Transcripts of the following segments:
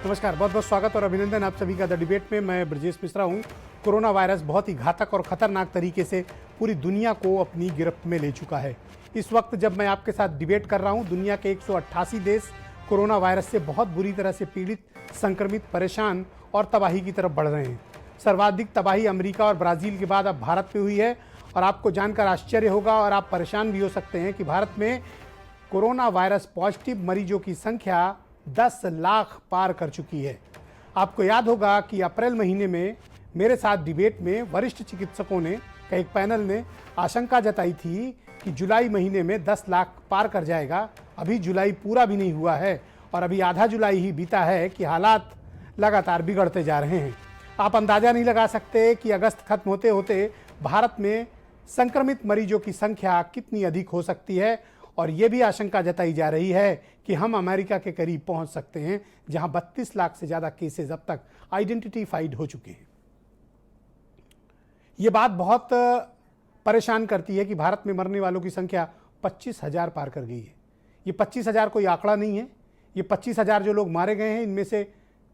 नमस्कार, बहुत बहुत स्वागत और अभिनंदन आप सभी का द डिबेट में। मैं ब्रजेश मिश्रा हूं। कोरोना वायरस बहुत ही घातक और ख़तरनाक तरीके से पूरी दुनिया को अपनी गिरफ्त में ले चुका है। इस वक्त जब मैं आपके साथ डिबेट कर रहा हूं, दुनिया के 188 देश कोरोना वायरस से बहुत बुरी तरह से पीड़ित, संक्रमित, परेशान और तबाही की तरफ बढ़ रहे हैं। सर्वाधिक तबाही अमेरिका और ब्राज़ील के बाद अब भारत में हुई है और आपको जानकर आश्चर्य होगा और आप परेशान भी हो सकते हैं कि भारत में कोरोना वायरस पॉजिटिव मरीजों की संख्या 10 लाख पार कर चुकी है। आपको याद होगा कि अप्रैल महीने में मेरे साथ डिबेट में वरिष्ठ चिकित्सकों ने का एक पैनल ने आशंका जताई थी कि जुलाई महीने में 10 लाख पार कर जाएगा। अभी जुलाई पूरा भी नहीं हुआ है और अभी आधा जुलाई ही बीता है कि हालात लगातार बिगड़ते जा रहे हैं। आप अंदाज़ा नहीं लगा सकते कि अगस्त खत्म होते होते भारत में संक्रमित मरीजों की संख्या कितनी अधिक हो सकती है और ये भी आशंका जताई जा रही है कि हम अमेरिका के करीब पहुंच सकते हैं, जहां 32 लाख से ज़्यादा केसेस अब तक आइडेंटिफाइड हो चुके हैं। ये बात बहुत परेशान करती है कि भारत में मरने वालों की संख्या 25,000 पार कर गई है। ये 25,000 कोई आंकड़ा नहीं है। ये 25,000 जो लोग मारे गए हैं, इनमें से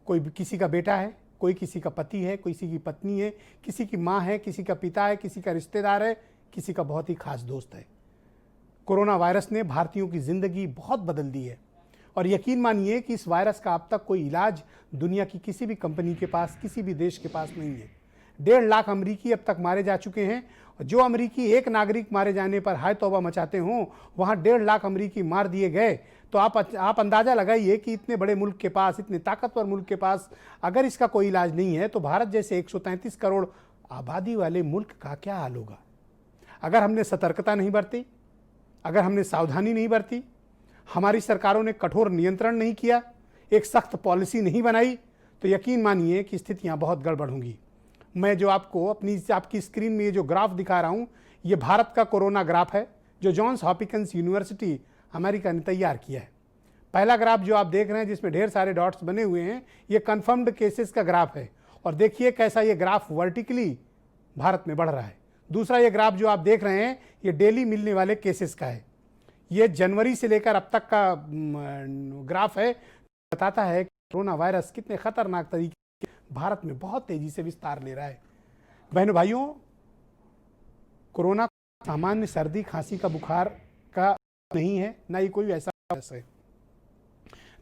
कोई किसी का बेटा है, कोई किसी का पति है, किसी की पत्नी है, किसी की माँ है, किसी का पिता है, किसी का रिश्तेदार है, किसी का बहुत ही खास दोस्त है। कोरोना वायरस ने भारतीयों की ज़िंदगी बहुत बदल दी है और यकीन मानिए कि इस वायरस का अब तक कोई इलाज दुनिया की किसी भी कंपनी के पास, किसी भी देश के पास नहीं है। 1.5 लाख अमरीकी अब तक मारे जा चुके हैं। जो अमरीकी एक नागरिक मारे जाने पर हाय तौबा मचाते हों, वहाँ 1.5 लाख अमरीकी मार दिए गए। तो आप अंदाज़ा लगाइए कि इतने बड़े मुल्क के पास, इतने ताकतवर मुल्क के पास अगर इसका कोई इलाज नहीं है तो भारत जैसे 133 करोड़ आबादी वाले मुल्क का क्या हाल होगा। अगर हमने सतर्कता नहीं बरती, अगर हमने सावधानी नहीं बरती, हमारी सरकारों ने कठोर नियंत्रण नहीं किया, एक सख्त पॉलिसी नहीं बनाई, तो यकीन मानिए कि स्थितियां बहुत गड़बड़ होंगी। मैं जो आपकी स्क्रीन में ये जो ग्राफ दिखा रहा हूँ, ये भारत का कोरोना ग्राफ है जो जॉन्स हॉपकिंस यूनिवर्सिटी अमेरिका ने तैयार किया है। पहला ग्राफ जो आप देख रहे हैं जिसमें ढेर सारे डॉट्स बने हुए हैं, ये कन्फर्म्ड केसेस का ग्राफ है और देखिए कैसा ये ग्राफ वर्टिकली भारत में बढ़ रहा है। दूसरा ये ग्राफ जो आप देख रहे हैं, ये डेली मिलने वाले केसेस का है। ये जनवरी से लेकर अब तक का ग्राफ है, बताता है कि कोरोना वायरस कितने खतरनाक तरीके से भारत में बहुत तेजी से विस्तार ले रहा है। बहनों भाइयों, कोरोना सामान्य सर्दी खांसी का बुखार का नहीं है, ना ही कोई ऐसा वायरस है।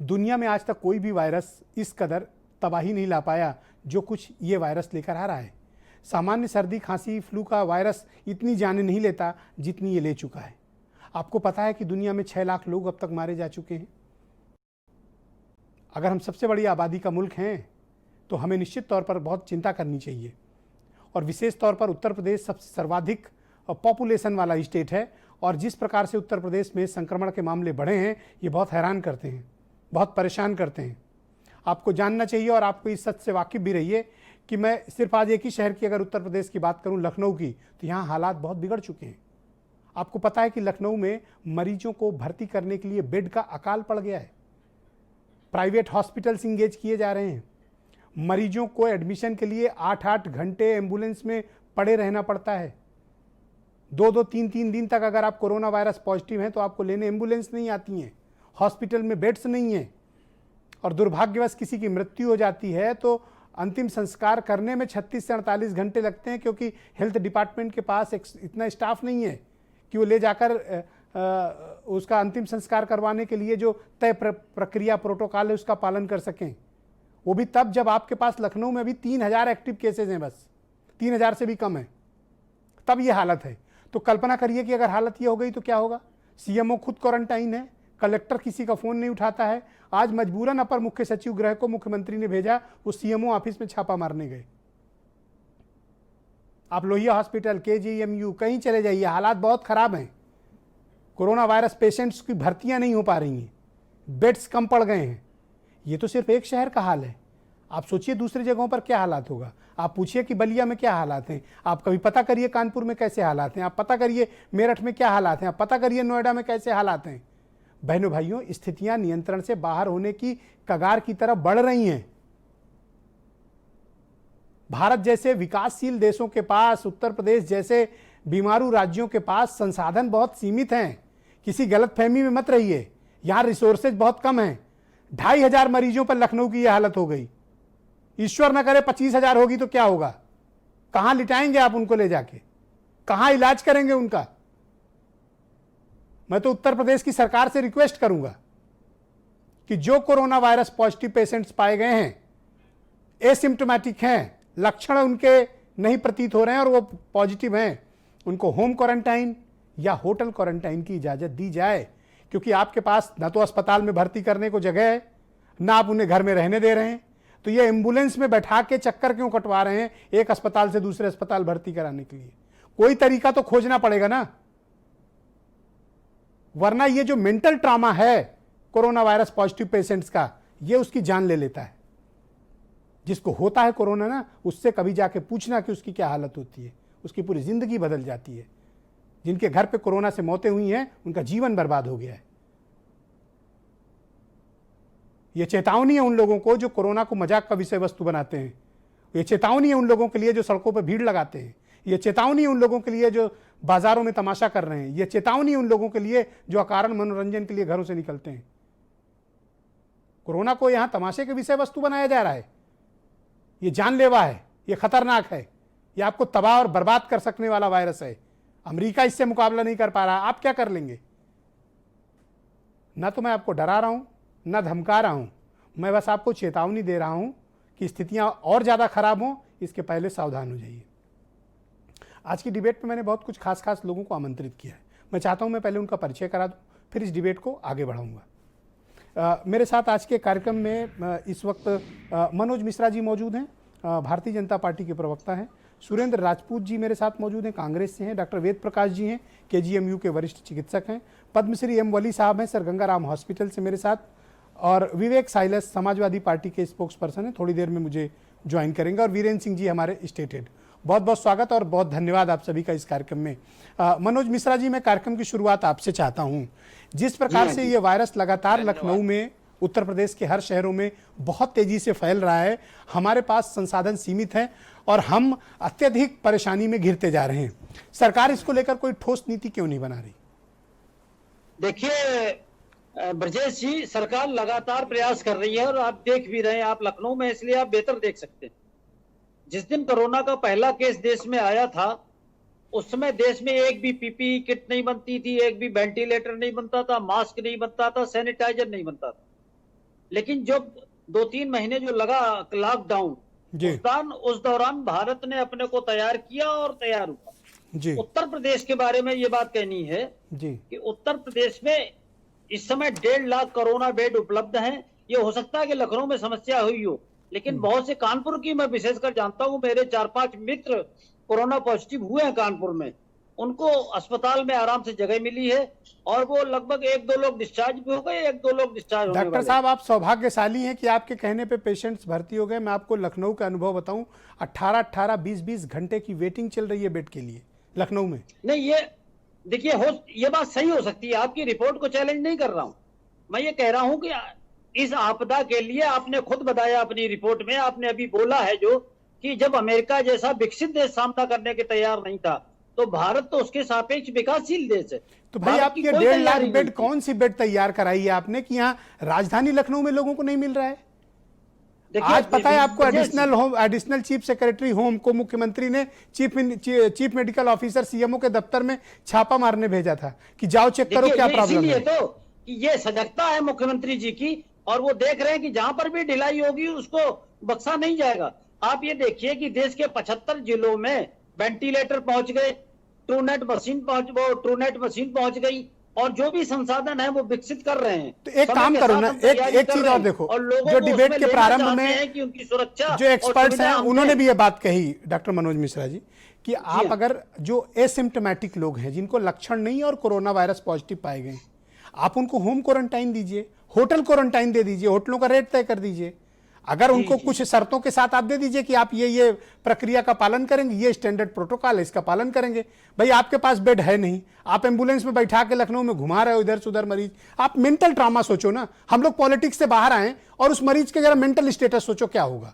दुनिया में आज तक कोई भी वायरस इस कदर तबाही नहीं ला पाया जो कुछ ये वायरस लेकर आ रहा है। सामान्य सर्दी खांसी फ्लू का वायरस इतनी जानें नहीं लेता जितनी ये ले चुका है। आपको पता है कि दुनिया में 6 लाख लोग अब तक मारे जा चुके हैं। अगर हम सबसे बड़ी आबादी का मुल्क हैं तो हमें निश्चित तौर पर बहुत चिंता करनी चाहिए और विशेष तौर पर उत्तर प्रदेश सबसे सर्वाधिक पॉपुलेशन वाला स्टेट है और जिस प्रकार से उत्तर प्रदेश में संक्रमण के मामले बढ़े हैं, ये बहुत हैरान करते हैं, बहुत परेशान करते हैं। आपको जानना चाहिए और आपको इस सच से वाकिफ भी रहिए कि मैं सिर्फ आज एक ही शहर की अगर उत्तर प्रदेश की बात करूं, लखनऊ की, तो यहाँ हालात बहुत बिगड़ चुके हैं। आपको पता है कि लखनऊ में मरीजों को भर्ती करने के लिए बेड का अकाल पड़ गया है। प्राइवेट हॉस्पिटल्स इंगेज किए जा रहे हैं। मरीजों को एडमिशन के लिए 8-8 घंटे एम्बुलेंस में पड़े रहना पड़ता है। 2-2, 3-3 दिन तक अगर आप कोरोना वायरस पॉजिटिव हैं तो आपको लेने एम्बुलेंस नहीं आती हैं, हॉस्पिटल में बेड्स नहीं हैं और दुर्भाग्यवश किसी की मृत्यु हो जाती है तो अंतिम संस्कार करने में 36 से 48 घंटे लगते हैं, क्योंकि हेल्थ डिपार्टमेंट के पास इतना स्टाफ नहीं है कि वो ले जाकर उसका अंतिम संस्कार करवाने के लिए जो तय प्रक्रिया प्रोटोकॉल है उसका पालन कर सकें। वो भी तब जब आपके पास लखनऊ में भी 3,000 एक्टिव केसेज हैं, बस 3,000 से भी कम है, तब ये हालत है। तो कल्पना करिए कि अगर हालत ये हो गई तो क्या होगा। सीएमओ खुद क्वारंटाइन है, कलेक्टर किसी का फ़ोन नहीं उठाता है। आज मजबूरन अपर मुख्य सचिव गृह को मुख्यमंत्री ने भेजा, वो सीएमओ ऑफिस में छापा मारने गए। आप लोहिया हॉस्पिटल, केजीएमयू कहीं चले जाइए, हालात बहुत ख़राब हैं। कोरोना वायरस पेशेंट्स की भर्तियां नहीं हो पा रही हैं, बेड्स कम पड़ गए हैं। ये तो सिर्फ एक शहर का हाल है। आप सोचिए दूसरी जगहों पर क्या हालात होगा। आप पूछिए कि बलिया में क्या हालात हैं, आप कभी पता करिए कानपुर में कैसे हालात हैं, आप पता करिए मेरठ में क्या हालात हैं, आप पता करिए नोएडा में कैसे हालात हैं। बहनों भाइयों, स्थितियां नियंत्रण से बाहर होने की कगार की तरफ बढ़ रही हैं। भारत जैसे विकासशील देशों के पास, उत्तर प्रदेश जैसे बीमारू राज्यों के पास संसाधन बहुत सीमित हैं। किसी गलतफहमी में मत रहिए, यहाँ रिसोर्सेज बहुत कम हैं। 2,500 मरीजों पर लखनऊ की यह हालत हो गई। ईश्वर न करे 25,000 होगी तो क्या होगा? कहां लिटाएंगे आप उनको ले जाके? कहां इलाज करेंगे उनका? मैं तो उत्तर प्रदेश की सरकार से रिक्वेस्ट करूंगा कि जो कोरोना वायरस पॉजिटिव पेशेंट्स पाए गए हैं, एसिम्प्टोमेटिक हैं, लक्षण उनके नहीं प्रतीत हो रहे हैं और वो पॉजिटिव हैं, उनको होम क्वारंटाइन या होटल क्वारंटाइन की इजाजत दी जाए। क्योंकि आपके पास ना तो अस्पताल में भर्ती करने को जगह है, ना आप उन्हें घर में रहने दे रहे हैं, तो ये एम्बुलेंस में बैठा के चक्कर क्यों कटवा रहे हैं एक अस्पताल से दूसरे अस्पताल भर्ती कराने के लिए? कोई तरीका तो खोजना पड़ेगा ना, वरना ये जो मेंटल ट्रॉमा है कोरोना वायरस पॉजिटिव पेशेंट्स का, ये उसकी जान ले लेता है। जिसको होता है कोरोना ना, उससे कभी जाके पूछना कि उसकी क्या हालत होती है, उसकी पूरी जिंदगी बदल जाती है। जिनके घर पे कोरोना से मौतें हुई हैं, उनका जीवन बर्बाद हो गया है। यह चेतावनी है उन लोगों को जो कोरोना को मजाक का विषय वस्तु बनाते हैं। यह चेतावनी है उन लोगों के लिए जो सड़कों पर भीड़ लगाते हैं। यह चेतावनी है उन लोगों के लिए जो बाजारों में तमाशा कर रहे हैं। यह चेतावनी है उन लोगों के लिए जो अकारण मनोरंजन के लिए घरों से निकलते हैं। कोरोना को यहां तमाशे के विषय वस्तु बनाया जा रहा है। यह जानलेवा है, यह खतरनाक है, यह आपको तबाह और बर्बाद कर सकने वाला वायरस है। अमेरिका इससे मुकाबला नहीं कर पा रहा, आप क्या कर लेंगे? ना तो मैं आपको डरा रहा हूं, ना धमका रहा हूं, मैं बस आपको चेतावनी दे रहा हूं कि स्थितियां और ज्यादा खराब हों, इसके पहले सावधान हो जाइए। आज की डिबेट में मैंने बहुत कुछ खास लोगों को आमंत्रित किया है। मैं चाहता हूं मैं पहले उनका परिचय करा दूं, फिर इस डिबेट को आगे बढ़ाऊंगा। मेरे साथ आज के कार्यक्रम में इस वक्त मनोज मिश्रा जी मौजूद हैं, भारतीय जनता पार्टी के प्रवक्ता हैं। सुरेंद्र राजपूत जी मेरे साथ मौजूद हैं, कांग्रेस से हैं। डॉक्टर वेद प्रकाश जी हैं, KGMU के वरिष्ठ चिकित्सक हैं। पद्मश्री M वली साहब हैं, सर गंगाराम हॉस्पिटल से मेरे साथ। और विवेक साइलस समाजवादी पार्टी के स्पोक्स पर्सन हैं, थोड़ी देर में मुझे ज्वाइन करेंगे। और वीरेंद्र सिंह जी हमारे स्टेट हेड। बहुत बहुत स्वागत और बहुत धन्यवाद आप सभी का इस कार्यक्रम में। मनोज मिश्रा जी, मैं कार्यक्रम की शुरुआत आपसे चाहता हूं। जिस प्रकार से ये वायरस लगातार लखनऊ में, उत्तर प्रदेश के हर शहरों में बहुत तेजी से फैल रहा है, हमारे पास संसाधन सीमित है और हम अत्यधिक परेशानी में घिरते जा रहे हैं। सरकार इसको लेकर कोई ठोस नीति क्यों नहीं बना रही? देखिए ब्रजेश जी, सरकार लगातार प्रयास कर रही है और आप देख भी रहे हैं। आप लखनऊ में, इसलिए आप बेहतर देख सकते हैं। जिस दिन कोरोना का पहला केस देश में आया था, उस समय देश में एक भी PPE किट नहीं बनती थी, एक भी वेंटिलेटर नहीं बनता था, मास्क नहीं बनता था, सैनिटाइजर नहीं बनता था। लेकिन जब 2-3 महीने जो लगा लॉकडाउन, उस दौरान भारत ने अपने को तैयार किया और तैयार हुआ। उत्तर प्रदेश के बारे में ये बात कहनी है कि उत्तर प्रदेश में इस समय 1.5 लाख कोरोना बेड उपलब्ध हैं। ये हो सकता है कि लखनऊ में समस्या हुई हो, लेकिन बहुत से कानपुर की मैं विशेषकर जानता हूं, मेरे 4-5 मित्र कोरोना पॉजिटिव हुए हैं कानपुर में, उनको अस्पताल में आराम से जगह मिली है और वो लगभग 1-2 लोग डिस्चार्ज भी हो गए, 1-2 लोग डिस्चार्ज हो गए। डॉक्टर साहब, आप सौभाग्यशाली हैं कि आपके कहने पे पेशेंट्स भर्ती हो गए। मैं आपको लखनऊ का अनुभव बताऊं, 18-18, 20-20 घंटे की वेटिंग चल रही है बेड के लिए लखनऊ में। नहीं, ये देखिए, ये बात सही हो सकती है। आपकी रिपोर्ट को चैलेंज नहीं कर रहा हूं, मैं ये कह रहा हूं कि इस आपदा के लिए आपने खुद बताया अपनी रिपोर्ट में, आपने अभी बोला है जो कि जब अमेरिका जैसा विकसित देश सामना करने के तैयार नहीं था, तो भारत तो उसके सापेक्ष विकासशील देश है। तो भाई, आपकी 1.5 लाख बेड, कौन सी बेड तैयार कराई है आपने कि यहाँ राजधानी लखनऊ में लोगों को नहीं मिल रहा है? आज पता है आपको, एडिशनल चीफ सेक्रेटरी होम को मुख्यमंत्री ने चीफ मेडिकल ऑफिसर CMO के दफ्तर में छापा मारने भेजा था कि जाओ चेक करो क्या प्रॉब्लम है। तो ये सजगता है मुख्यमंत्री जी की, और वो देख रहे हैं कि जहां पर भी ढिलाई होगी उसको बख्शा नहीं जाएगा। आप ये देखिए कि देश के 75 जिलों में वेंटिलेटर पहुंच गए, ट्रूनेट मशीन पहुंच गई, और जो भी संसाधन है वो विकसित कर रहे हैं। तो एक काम करो ना, एक चीज और देखो, जो डिबेट के प्रारंभ में कि उनकी सुरक्षा, जो एक्सपर्ट्स हैं उन्होंने भी ये बात कही, डॉक्टर मनोज मिश्रा जी, कि आप अगर जो एसिम्प्टोमेटिक लोग हैं, जिनको लक्षण नहीं और कोरोना वायरस पॉजिटिव पाए गए, आप उनको होम क्वारंटाइन दीजिए, होटल क्वारंटाइन दे दीजिए, होटलों का रेट तय कर दीजिए। अगर उनको कुछ शर्तों के साथ आप दे दीजिए कि आप ये प्रक्रिया का पालन करेंगे, ये स्टैंडर्ड प्रोटोकॉल है, इसका पालन करेंगे। भाई, आपके पास बेड है नहीं, आप एम्बुलेंस में बैठा के लखनऊ में घुमा रहे हो इधर से उधर मरीज। आप मेंटल ट्रॉमा सोचो ना। हम लोग पॉलिटिक्स से बाहर आए और उस मरीज के जरा मेंटल स्टेटस सोचो क्या होगा।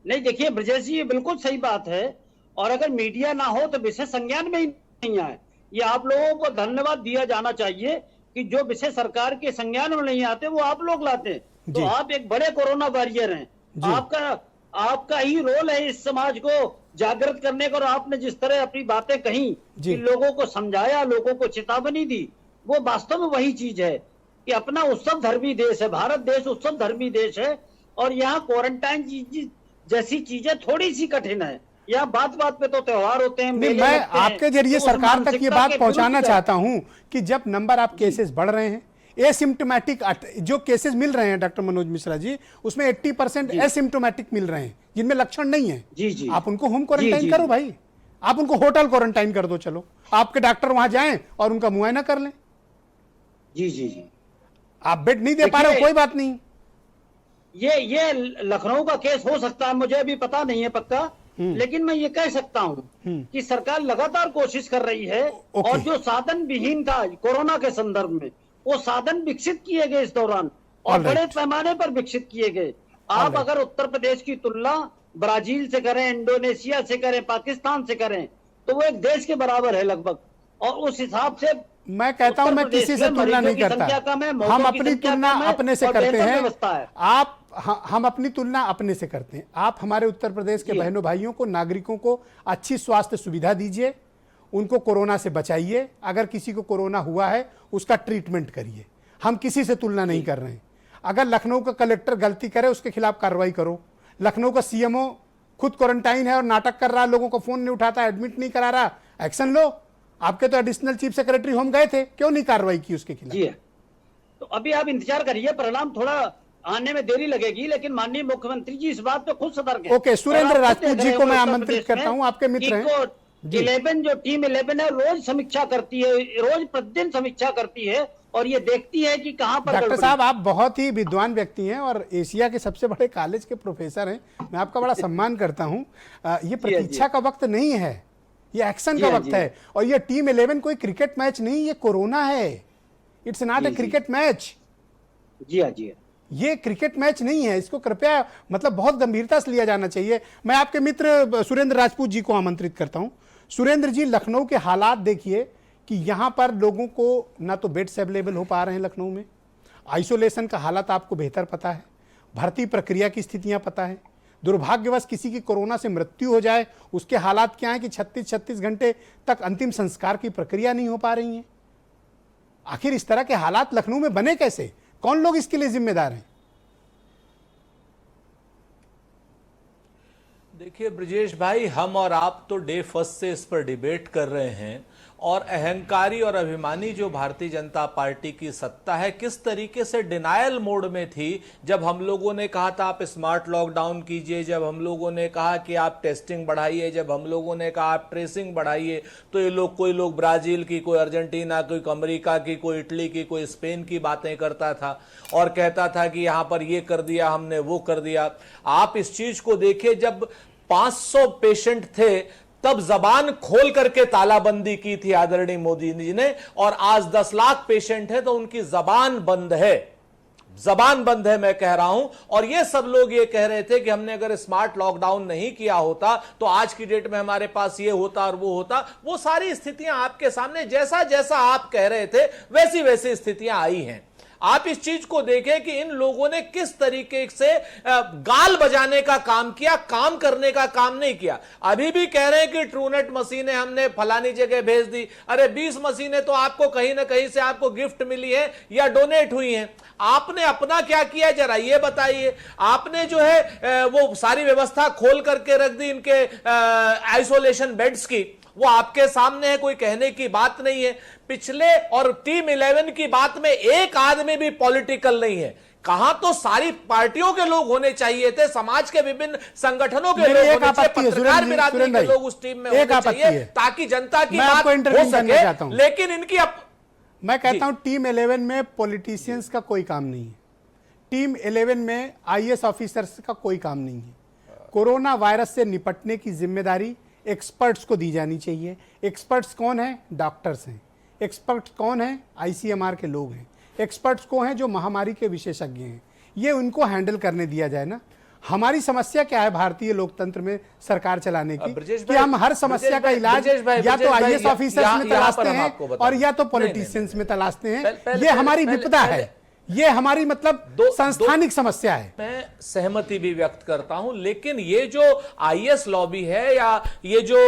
नहीं, देखिए ब्रजेश जी, ये बिल्कुल सही बात है, और अगर मीडिया ना हो तो विषय संज्ञान में ही नहीं आए। ये आप लोगों को धन्यवाद दिया जाना चाहिए कि जो विषय सरकार के संज्ञान में नहीं आते वो आप लोग लाते हैं। तो जी। आप एक बड़े कोरोना वॉरियर हैं। जी। आपका ही रोल है इस समाज को जागृत करने का। और आपने जिस तरह अपनी बातें कही जी। कि लोगों को समझाया, लोगों को चेतावनी दी, वो वास्तव में वही चीज है कि अपना उत्सव धर्मी देश है, भारत देश उत्सव धर्मी देश है। और यहाँ क्वारंटाइन जैसी चीजें थोड़ी सी कठिन है। यहाँ बात बात पे तो त्योहार होते हैं, नहीं, मेले मैं लगते हैं, आपके जरिए तो उस सरकार तक ये मानसिकता बात के पहुंचाना विरुद्ध चाहता हूं कि जब नंबर ऑफ केसेस बढ़ रहे हैं, एसिम्टोमेटिक जो केसेस मिल रहे हैं डॉक्टर मनोज मिश्रा जी, उसमें 80% एसिम्टोमेटिक मिल रहे हैं जिनमें लक्षण नहीं है। जी जी आप उनको होम जी, क्वारंटाइन जी, करो जी। भाई, आप उनको होटल क्वारंटाइन कर दो। चलो आपके डॉक्टर वहां जाएं और उनका मुआयना कर लें। जी जी जी। आप बेड नहीं दे पा रहे हो, देखिए, कोई बात नहीं। ये लखनऊ का केस हो सकता है, मुझे अभी पता नहीं है पक्का, लेकिन मैं ये कह सकता हूं कि सरकार लगातार कोशिश कर रही है। ओके। और जो साधन विहीन था कोरोना के संदर्भ में, वो साधन विकसित किए गए इस दौरान, और All बड़े right. पैमाने पर विकसित किए गए। आप right. अगर उत्तर प्रदेश की तुलना ब्राजील से करें, इंडोनेशिया से करें, पाकिस्तान से करें, तो वो एक देश के बराबर है लगभग। और उस हिसाब से मैं कहता हूं, मैं उत्तर प्रदेश किसी से में तुलना मरीजों नहीं की करता। संख्या कम है, मौतों हम की अपनी संख्या तुलना कम है अपने से और करते बेहतर हैं। व्यवस्था है। हम अपनी तुलना अपने से करते हैं। आप हमारे उत्तर प्रदेश के जी। बहनों भाइयों को, नागरिकों को अच्छी स्वास्थ्य सुविधा दीजिए, उनको कोरोना से बचाइए। अगर किसी को कोरोना हुआ है उसका ट्रीटमेंट करिए। हम किसी से तुलना नहीं कर रहे हैं। अगर लखनऊ का कलेक्टर गलती करे उसके खिलाफ कार्रवाई करो। लखनऊ का सीएमओ खुद क्वारंटाइन है और नाटक कर रहा है, लोगों को फोन नहीं उठाता, एडमिट नहीं करा रहा, एक्शन लो। आपके तो एडिशनल चीफ सेक्रेटरी होम गए थे, क्यों नहीं कार्रवाई की उसके खिलाफ? जी है। तो अभी आप इंतजार करिए, परिणाम थोड़ा आने में देरी लगेगी, लेकिन माननीय मुख्यमंत्री जी इस बात पे खुद सतर्क है। ओके, सुरेंद्र और आप राजपूत खुद जी देख को रहे मैं हो उत्तर आमंत्रित प्रदेश करता में हूं, आपके मित्र हैं। जी। 11 जो टीम 11 है रोज समीक्षा करती है, रोज प्रतिदिन समीक्षा करती है और ये देखती है कि कहां पर डॉक्टर गड़बड़ी। साहब, आप बहुत ही विद्वान व्यक्ति हैं और एशिया के सबसे बड़े कॉलेज के प्रोफेसर हैं। मैं आपका बड़ा सम्मान करता हूं। ये प्रतीक्षा का वक्त नहीं है, ये एक्शन का वक्त है। और ये टीम 11 कोई क्रिकेट मैच नहीं, ये कोरोना है। It's not a cricket match. जी हाँ, जी हाँ। ये क्रिकेट मैच नहीं है, इसको कृपया मतलब बहुत गंभीरता से लिया जाना चाहिए। मैं आपके मित्र सुरेंद्र राजपूत जी को आमंत्रित करता हूं। सुरेंद्र जी, लखनऊ के हालात देखिए कि यहां पर लोगों को ना तो बेड्स अवेलेबल हो पा रहे हैं लखनऊ में, आइसोलेशन का हालत आपको बेहतर पता है, भर्ती प्रक्रिया की स्थितियां पता है, दुर्भाग्यवश किसी की कोरोना से मृत्यु हो जाए उसके हालात क्या है कि 36 घंटे तक अंतिम संस्कार की प्रक्रिया नहीं हो पा रही है। आखिर इस तरह के हालात लखनऊ में बने कैसे? कौन लोग इसके लिए जिम्मेदार हैं? देखिए ब्रजेश भाई, हम और आप तो डे फर्स्ट से इस पर डिबेट कर रहे हैं और अहंकारी और अभिमानी जो भारतीय जनता पार्टी की सत्ता है किस तरीके से डिनायल मोड में थी जब हम लोगों ने कहा था आप स्मार्ट लॉकडाउन कीजिए, जब हम लोगों ने कहा कि आप टेस्टिंग बढ़ाइए, जब हम लोगों ने कहा आप ट्रेसिंग बढ़ाइए, तो ये लोग कोई लोग ब्राजील की, कोई अर्जेंटीना, कोई अमेरिका की, कोई इटली की, कोई स्पेन की बातें करता था और कहता था कि यहां पर ये कर दिया हमने, वो कर दिया। आप इस चीज को देखिए, जब 500 पेशेंट थे तब जबान खोल करके तालाबंदी की थी आदरणीय मोदी जी ने, और आज 10 लाख पेशेंट है तो उनकी जबान बंद है, जबान बंद है मैं कह रहा हूं। और ये सब लोग ये कह रहे थे कि हमने अगर स्मार्ट लॉकडाउन नहीं किया होता तो आज की डेट में हमारे पास ये होता और वो होता। वो सारी स्थितियां आपके सामने, जैसा जैसा आप कह रहे थे वैसी वैसी स्थितियां आई हैं। आप इस चीज को देखें कि इन लोगों ने किस तरीके से गाल बजाने का काम किया, काम करने का काम नहीं किया। अभी भी कह रहे हैं कि ट्रूनेट मशीनें हमने फलानी जगह भेज दी। अरे 20 मशीनें तो आपको कहीं ना कहीं से आपको गिफ्ट मिली है या डोनेट हुई हैं। आपने अपना क्या किया जरा ये बताइए। आपने जो है वो सारी व्यवस्था खोल करके रख दी इनके आइसोलेशन बेड्स की, वो आपके सामने है, कोई कहने की बात नहीं है। पिछले और टीम 11 की बात में एक आदमी भी पॉलिटिकल नहीं है। कहां तो सारी पार्टियों के लोग होने चाहिए थे, समाज के विभिन्न संगठनों के लोग होने चाहिए, पत्रकार बिरादरी के लोग उस टीम में होने चाहिए ताकि जनता की बात हो सके। लेकिन इनकी मैं कहता हूं टीम 11 में पॉलिटिशियंस का कोई काम नहीं है। टीम 11 में आईएएस ऑफिसर्स का कोई काम नहीं है। कोरोना वायरस से निपटने की जिम्मेदारी एक्सपर्ट्स को दी जानी चाहिए। एक्सपर्ट्स कौन है? डॉक्टर्स हैं। एक्सपर्ट्स कौन है? आईसीएमआर के लोग हैं। एक्सपर्ट्स को हैं जो महामारी के विशेषज्ञ हैं। ये उनको हैंडल करने दिया जाए ना। हमारी समस्या क्या है भारतीय लोकतंत्र में सरकार चलाने की ब्रजेश कि भाई, हम हर समस्या का इलाज या तो आईएएस ऑफिसर्स में तलाशते हैं और या तो पॉलिटिशियंस में तलाशते हैं। ये हमारी विपदा है, ये हमारी मतलब संस्थानिक समस्या है। मैं सहमति भी व्यक्त करता हूं, लेकिन ये जो आईएएस लॉबी है या ये जो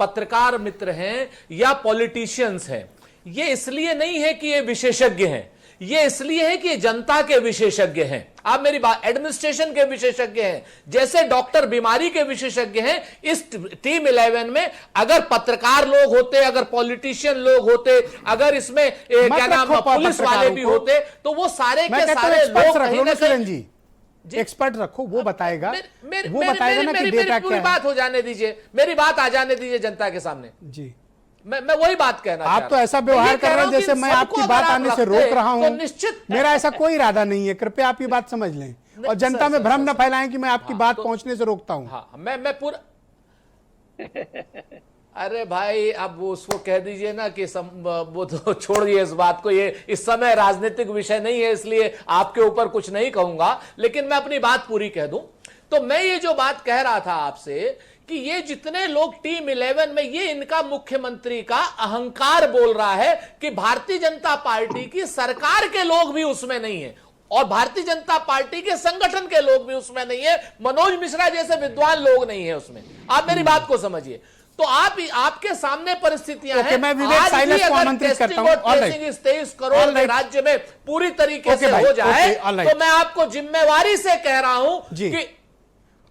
पत्रकार मित्र हैं या पॉलिटिशियंस हैं, ये इसलिए नहीं है कि ये विशेषज्ञ हैं, ये इसलिए है कि ये जनता के विशेषज्ञ हैं। आप मेरी बात, एडमिनिस्ट्रेशन के विशेषज्ञ हैं, जैसे डॉक्टर बीमारी के विशेषज्ञ हैं। इस टीम 11 में अगर पत्रकार लोग होते, अगर पॉलिटिशियन लोग होते, अगर इसमें क्या नाम पुलिस वाले भी होते, तो वो सारे के सारे लोग कहीं ना कहीं जी एक्सपर्ट रखो, वो बताएगा वो बताएगा ना कि डेटा क्या है। बात हो जाने दीजिए, मेरी बात आ जाने दीजिए जनता के सामने जी। मैं वही बात कहना आप तो ऐसा व्यवहार कर रहे हैं जैसे मैं आपकी बात आने से रोक रहा हूं। निश्चित मेरा ऐसा कोई इरादा नहीं है, कृपया आप ये बात समझ लें और जनता में भ्रम न फैलाएं कि मैं आपकी बात पहुंचने से रोकता हूं। हाँ, मैं पूरा अरे भाई, अब वो उसको कह दीजिए ना कि वो तो छोड़िए इस बात को, ये इस समय राजनीतिक विषय नहीं है, इसलिए आपके ऊपर कुछ नहीं कहूंगा, लेकिन मैं अपनी बात पूरी कह दूं। तो मैं ये जो बात कह रहा था आपसे कि ये जितने लोग टीम 11 में, ये इनका मुख्यमंत्री का अहंकार बोल रहा है कि भारतीय जनता पार्टी की सरकार के लोग भी उसमें नहीं है और भारतीय जनता पार्टी के संगठन के लोग भी उसमें नहीं है, मनोज मिश्रा जैसे विद्वान लोग नहीं है उसमें। आप मेरी बात को समझिए। तो आपके सामने परिस्थितियां हैं। मैं विवेक साइलेंस को आमंत्रित करता हूं। 23 करोड़ के राज्य में पूरी तरीके से हो जाए, तो मैं आपको जिम्मेवारी से कह रहा हूं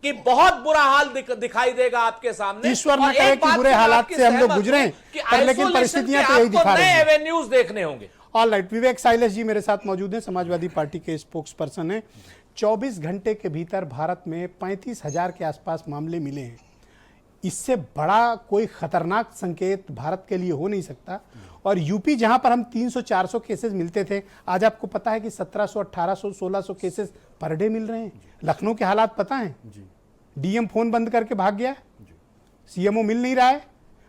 कि बहुत बुरा हाल दिखाई देगा आपके सामने। ईश्वर न करे कि बुरे हालात से हम लोग गुजरे, पर लेकिन परिस्थितियां तो यही दिखा रही हैं। नए एवेन्यूज देखने होंगे। ऑलराइट, विवेक साइलेस जी मेरे साथ मौजूद हैं, समाजवादी पार्टी के स्पोक्स पर्सन हैं। 24 घंटे के भीतर भारत में 35,000 के आसपास मामले मिले हैं। इससे बड़ा कोई खतरनाक संकेत भारत के लिए हो नहीं सकता। और यूपी जहां पर हम 300-400 केसेस मिलते थे, आज आपको पता है कि 1700, 1800, 1600 केसेस पर डे मिल रहे हैं। लखनऊ के हालात पता है, डीएम फोन बंद करके भाग गया, सीएमओ मिल नहीं रहा है,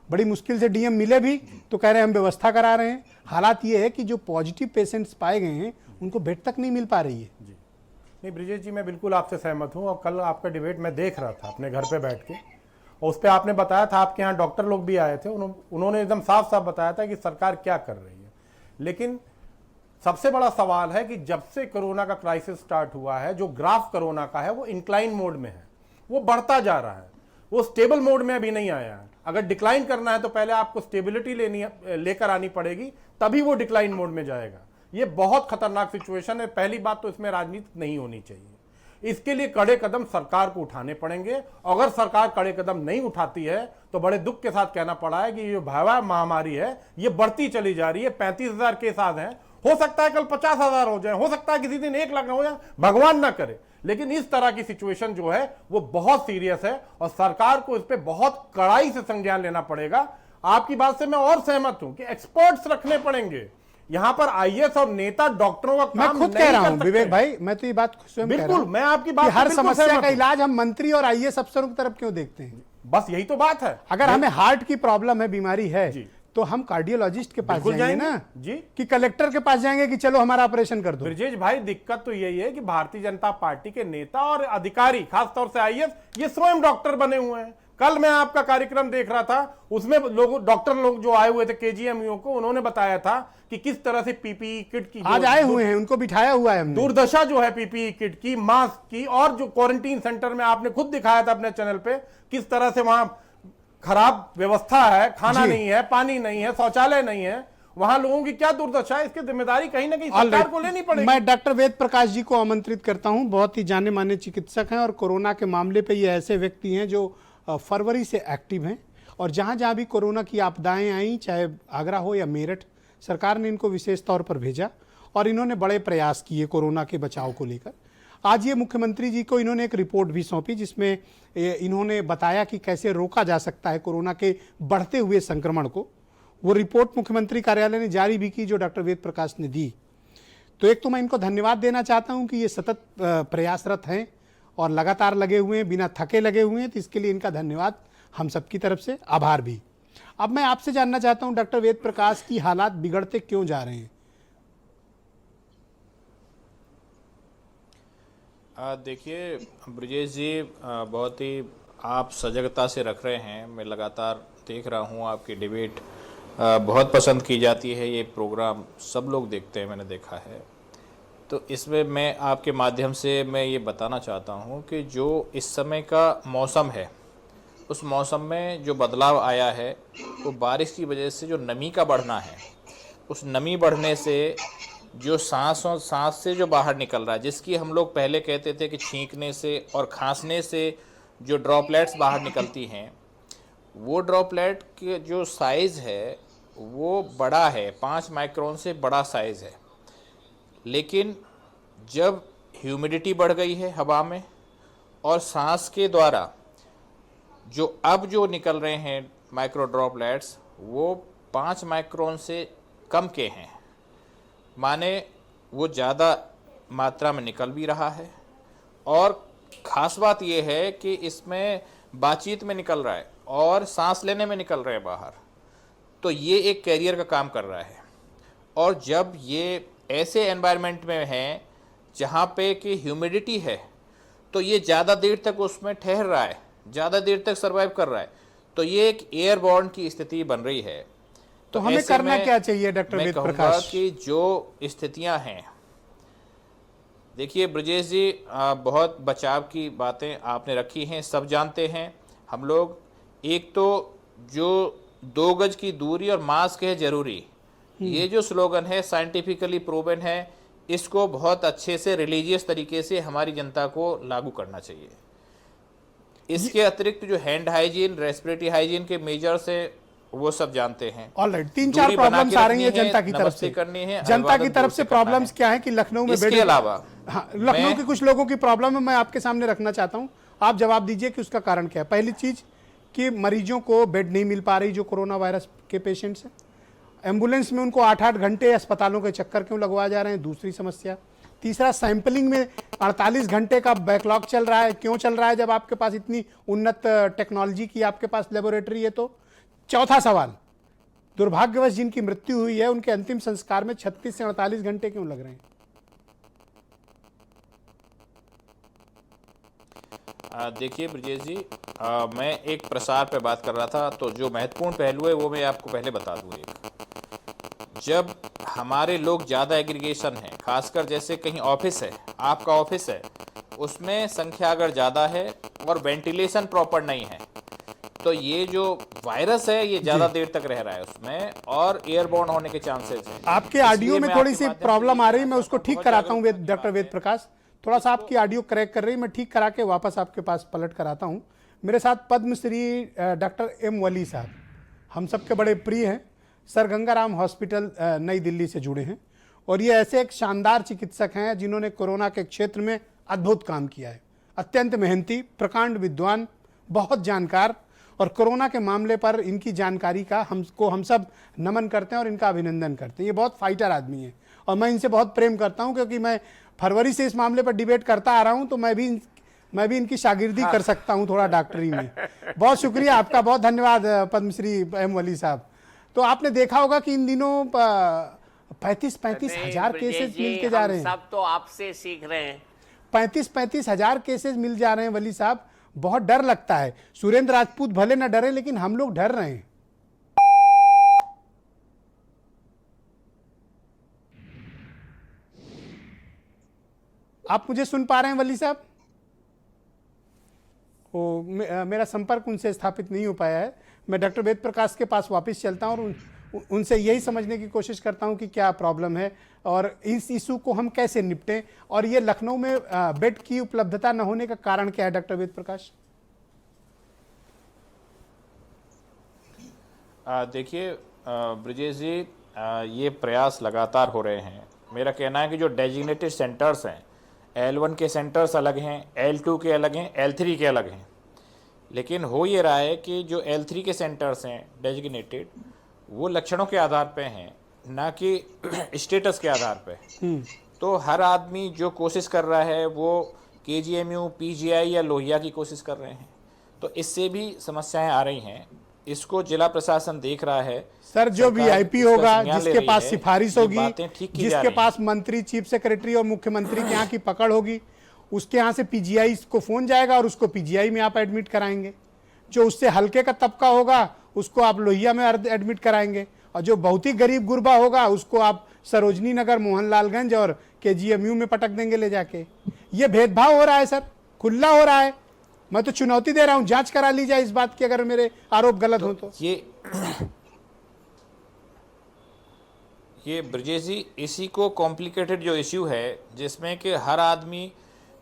बड़ी मुश्किल से डीएम मिले भी तो कह रहे हैं हम व्यवस्था करा रहे हैं। हालात ये है कि जो पॉजिटिव पेशेंट्स पाए गए हैं उनको बेड तक नहीं मिल पा रही है। नहीं ब्रिजेश जी, मैं बिल्कुल आपसे सहमत हूँ। और कल आपका डिबेट मैं देख रहा था अपने घर पे बैठ के, और उस पर आपने बताया था, आपके यहाँ डॉक्टर लोग भी आए थे, उन्होंने एकदम साफ साफ बताया था कि सरकार क्या कर रही है। लेकिन सबसे बड़ा सवाल है कि जब से कोरोना का क्राइसिस स्टार्ट हुआ है, जो ग्राफ कोरोना का है वो इंक्लाइन मोड में है, वो बढ़ता जा रहा है, वो स्टेबल मोड में अभी नहीं आया है। अगर डिक्लाइन करना है तो पहले आपको स्टेबिलिटी लेकर आनी पड़ेगी, तभी वो डिक्लाइन मोड में जाएगा। ये बहुत खतरनाक सिचुएशन है। पहली बात तो इसमें राजनीति नहीं होनी चाहिए, इसके लिए कड़े कदम सरकार को उठाने पड़ेंगे। अगर सरकार कड़े कदम नहीं उठाती है तो बड़े दुख के साथ कहना पड़ा है कि ये भयावह महामारी है, ये बढ़ती चली जा रही है। 35,000 केस आज हैं, हो सकता है कल 50,000 हो जाए, हो सकता है किसी दिन 1 लाख हो जाए, भगवान ना करे। लेकिन इस तरह की सिचुएशन जो है वो बहुत सीरियस है और सरकार को इस पे बहुत कड़ाई से संज्ञान लेना पड़ेगा। आपकी बात से मैं और सहमत हूं कि एक्सपर्ट्स रखने पड़ेंगे। यहां पर आईएएस और नेता डॉक्टरों का मैं खुद कह रहा हूं विवेक भाई, मैं तो ये बात स्वयं कह रहा हूं, मैं आपकी बात हर समस्या का इलाज हम मंत्री और आईएएस अफसरों की तरफ क्यों देखते हैं? बस यही तो बात है। अगर हमें हार्ट की प्रॉब्लम है, बीमारी है, तो हम कार्डियोलॉजिस्ट के पास जाएंगे ना जी, कि कलेक्टर के पास जाएंगे कि चलो हमारा ऑपरेशन कर दो। ब्रजेश भाई, दिक्कत तो यही है कि भारतीय जनता पार्टी के नेता और अधिकारी, खासतौर से आईएएस, ये स्वयं डॉक्टर बने हुए हैं। कल मैं आपका कार्यक्रम देख रहा था, उसमें डॉक्टर लोग जो आए हुए थे केजीएमयू को, उन्होंने बताया था कि किस तरह से पीपीई किट की आज आए हुए हैं, उनको बिठाया हुआ है हमने। दुर्दशा जो है पीपीई किट की, मास्क की, और जो क्वारंटीन सेंटर में आपने खुद दिखाया था अपने चैनल पे, किस तरह से वहां खराब व्यवस्था है, खाना नहीं है, पानी नहीं है, शौचालय नहीं है, वहां लोगों की क्या दुर्दशा है। इसकी जिम्मेदारी कहीं ना कहीं सरकार को लेनी पड़ेगी। मैं डॉक्टर वेद प्रकाश जी को आमंत्रित करता हूं, बहुत ही जाने माने चिकित्सक हैं और कोरोना के मामले पे ये ऐसे व्यक्ति हैं जो फरवरी से एक्टिव हैं और जहां जहां भी कोरोना की आपदाएं आई, चाहे आगरा हो या मेरठ, सरकार ने इनको विशेष तौर पर भेजा और इन्होंने बड़े प्रयास किए कोरोना के बचाव को लेकर। आज ये मुख्यमंत्री जी को इन्होंने एक रिपोर्ट भी सौंपी जिसमें इन्होंने बताया कि कैसे रोका जा सकता है कोरोना के बढ़ते हुए संक्रमण को। वो रिपोर्ट मुख्यमंत्री कार्यालय ने जारी भी की, जो डॉक्टर वेद प्रकाश ने दी। तो एक तो मैं इनको धन्यवाद देना चाहता हूं कि ये सतत प्रयासरत हैं और लगातार लगे हुए हैं, बिना थके लगे हुए हैं, तो इसके लिए इनका धन्यवाद, हम सबकी तरफ से आभार भी। अब मैं आपसे जानना चाहता हूं डॉक्टर वेद प्रकाश की हालात बिगड़ते क्यों जा रहे हैं? देखिए ब्रजेश जी, बहुत ही आप सजगता से रख रहे हैं। मैं लगातार देख रहा हूँ आपकी डिबेट बहुत पसंद की जाती है। ये प्रोग्राम सब लोग देखते हैं, मैंने देखा है। तो इसमें मैं आपके माध्यम से मैं ये बताना चाहता हूँ कि जो इस समय का मौसम है, उस मौसम में जो बदलाव आया है वो बारिश की वजह से जो नमी का बढ़ना है, उस नमी बढ़ने से जो सांस से जो बाहर निकल रहा है, जिसकी हम लोग पहले कहते थे कि छींकने से और खांसने से जो ड्रॉपलेट्स बाहर निकलती हैं, वो ड्रॉपलेट के जो साइज़ है वो बड़ा है, 5 माइक्रोन से बड़ा साइज़ है। लेकिन जब ह्यूमिडिटी बढ़ गई है हवा में और सांस के द्वारा जो निकल रहे हैं माइक्रो ड्रॉपलेट्स, वो 5 माइक्रोन से कम के हैं, माने वो ज़्यादा मात्रा में निकल भी रहा है। और ख़ास बात ये है कि इसमें बातचीत में निकल रहा है और सांस लेने में निकल रहे हैं बाहर, तो ये एक कैरियर का काम कर रहा है। और जब ये ऐसे एनवायरनमेंट में है जहाँ पे कि ह्यूमिडिटी है, तो ये ज़्यादा देर तक उसमें ठहर रहा है, ज़्यादा देर तक सर्वाइव कर रहा है, तो ये एक एयरबॉर्न की स्थिति बन रही है। तो हमें करना क्या चाहिए डॉक्टर वेद प्रकाश? कि जो स्थितियां हैं, देखिए ब्रजेश जी, बहुत बचाव की बातें आपने रखी हैं, सब जानते हैं हम लोग। एक तो जो 2 गज की दूरी और मास्क है जरूरी, ये जो स्लोगन है साइंटिफिकली प्रूवन है, इसको बहुत अच्छे से रिलीजियस तरीके से हमारी जनता को लागू करना चाहिए। इसके अतिरिक्त जो हैंड हाइजीन, रेस्पिरेटरी हाइजीन के मेजर्स है, वो सब जानते हैं। ऑलराइट, 3-4 प्रॉब्लम्स आ रही हैं जनता की तरफ से। जनता की तरफ से प्रॉब्लम्स क्या है कि लखनऊ में इसके अलावा लखनऊ के कुछ लोगों की प्रॉब्लम है, मैं आपके सामने रखना चाहता हूं, आप जवाब दीजिए कि उसका कारण क्या है। पहली चीज कि मरीजों को बेड नहीं मिल पा रही, जो कोरोना वायरस के पेशेंट्स हैं। एम्बुलेंस में उनको 8-8 घंटे अस्पतालों के चक्कर क्यों लगवाए जा रहे हैं, दूसरी समस्या। तीसरा, सैंपलिंग में 48 घंटे का बैकलॉग चल रहा है, क्यों चल रहा है जब आपके पास इतनी उन्नत टेक्नोलॉजी की आपके पास लेबोरेटरी है। तो चौथा सवाल, दुर्भाग्यवश जिनकी मृत्यु हुई है उनके अंतिम संस्कार में 36 से 48 घंटे क्यों लग रहे हैं? देखिए ब्रजेश जी, मैं एक प्रसार पे बात कर रहा था, तो जो महत्वपूर्ण पहलू है वो मैं आपको पहले बता दूं। जब हमारे लोग ज़्यादा एग्रीगेशन है, खासकर जैसे कहीं ऑफिस है, आपका ऑफिस है, उसमें संख्या अगर ज़्यादा है और वेंटिलेशन प्रॉपर नहीं है, तो ये जो वायरस है ये ज़्यादा देर तक रह रहा है उसमें और एयरबॉर्न होने के चांसेस हैं। आपके ऑडियो में थोड़ी सी प्रॉब्लम आ रही है, मैं उसको ठीक कराता हूँ डॉक्टर वेद प्रकाश। थोड़ा सा आपकी ऑडियो करेक्ट कर रही है, मैं ठीक करा के वापस आपके पास पलट कर आता हूँ। मेरे साथ पद्मश्री डॉक्टर एम वली साहब, हम सबके बड़े प्रिय हैं, सर गंगाराम हॉस्पिटल नई दिल्ली से जुड़े हैं, और ये ऐसे एक शानदार चिकित्सक हैं जिन्होंने कोरोना के क्षेत्र में अद्भुत काम किया है। अत्यंत मेहनती, प्रकांड विद्वान, बहुत जानकार, और कोरोना के मामले पर इनकी जानकारी का हम सब नमन करते हैं और इनका अभिनंदन करते हैं। ये बहुत फाइटर आदमी है और मैं इनसे बहुत प्रेम करता हूं, क्योंकि मैं फरवरी से इस मामले पर डिबेट करता आ रहा हूं, तो मैं भी इनकी शागिर्दी कर सकता हूं थोड़ा डॉक्टरी में। बहुत शुक्रिया आपका, बहुत धन्यवाद पद्मश्री एम वली साहब। तो आपने देखा होगा कि इन दिनों 35 हजार केसेस मिलते जा रहे हैं। सब तो आपसे सीख रहे हैं। 35 हजार केसेस मिल जा रहे हैं वली साहब, बहुत डर लगता है। सुरेंद्र राजपूत भले न डरे, लेकिन हम लोग डर रहे हैं। आप मुझे सुन पा रहे हैं वली साहब? मेरा संपर्क उनसे स्थापित नहीं हो पाया है। मैं डॉक्टर वेद प्रकाश के पास वापस चलता हूं और उनसे यही समझने की कोशिश करता हूं कि क्या प्रॉब्लम है और इस इशू को हम कैसे निपटें, और ये लखनऊ में बेड की उपलब्धता न होने का कारण क्या है डॉक्टर वेद प्रकाश? देखिए ब्रजेश जी, ये प्रयास लगातार हो रहे हैं। मेरा कहना है कि जो डेजिग्नेटेड सेंटर्स हैं, L1 के सेंटर्स अलग हैं, L2 के अलग हैं, L3 के अलग हैं, लेकिन हो ये रहा है कि जो L3 के सेंटर्स हैं डेजिग्नेटेड, वो लक्षणों के आधार पे हैं, ना कि स्टेटस के आधार पे। तो हर आदमी जो कोशिश कर रहा है वो KGMU, PGI या लोहिया की कोशिश कर रहे हैं, तो इससे भी समस्याएं आ रही हैं। इसको जिला प्रशासन देख रहा है। सर, जो VIP होगा, जिसके पास सिफारिश होगी, जिसके पास मंत्री, चीफ सेक्रेटरी और मुख्यमंत्री के यहाँ की पकड़ होगी, उसके यहाँ से पीजीआई को फ़ोन जाएगा और उसको पीजीआई में आप एडमिट कराएंगे। जो उससे हल्के का तबका होगा उसको आप लोहिया में एडमिट कराएंगे, और जो बहुत ही गरीब गुरबा होगा उसको आप सरोजनी नगर, मोहनलालगंज और केजीएमयू में पटक देंगे ले जाके। ये भेदभाव हो रहा है सर, खुला हो रहा है। मैं तो चुनौती दे रहा हूं, जांच करा ली जाए इस बात की, अगर मेरे आरोप गलत हो तो। ये ब्रजेश जी, इसी को कॉम्प्लिकेटेड जो इश्यू है, जिसमें कि हर आदमी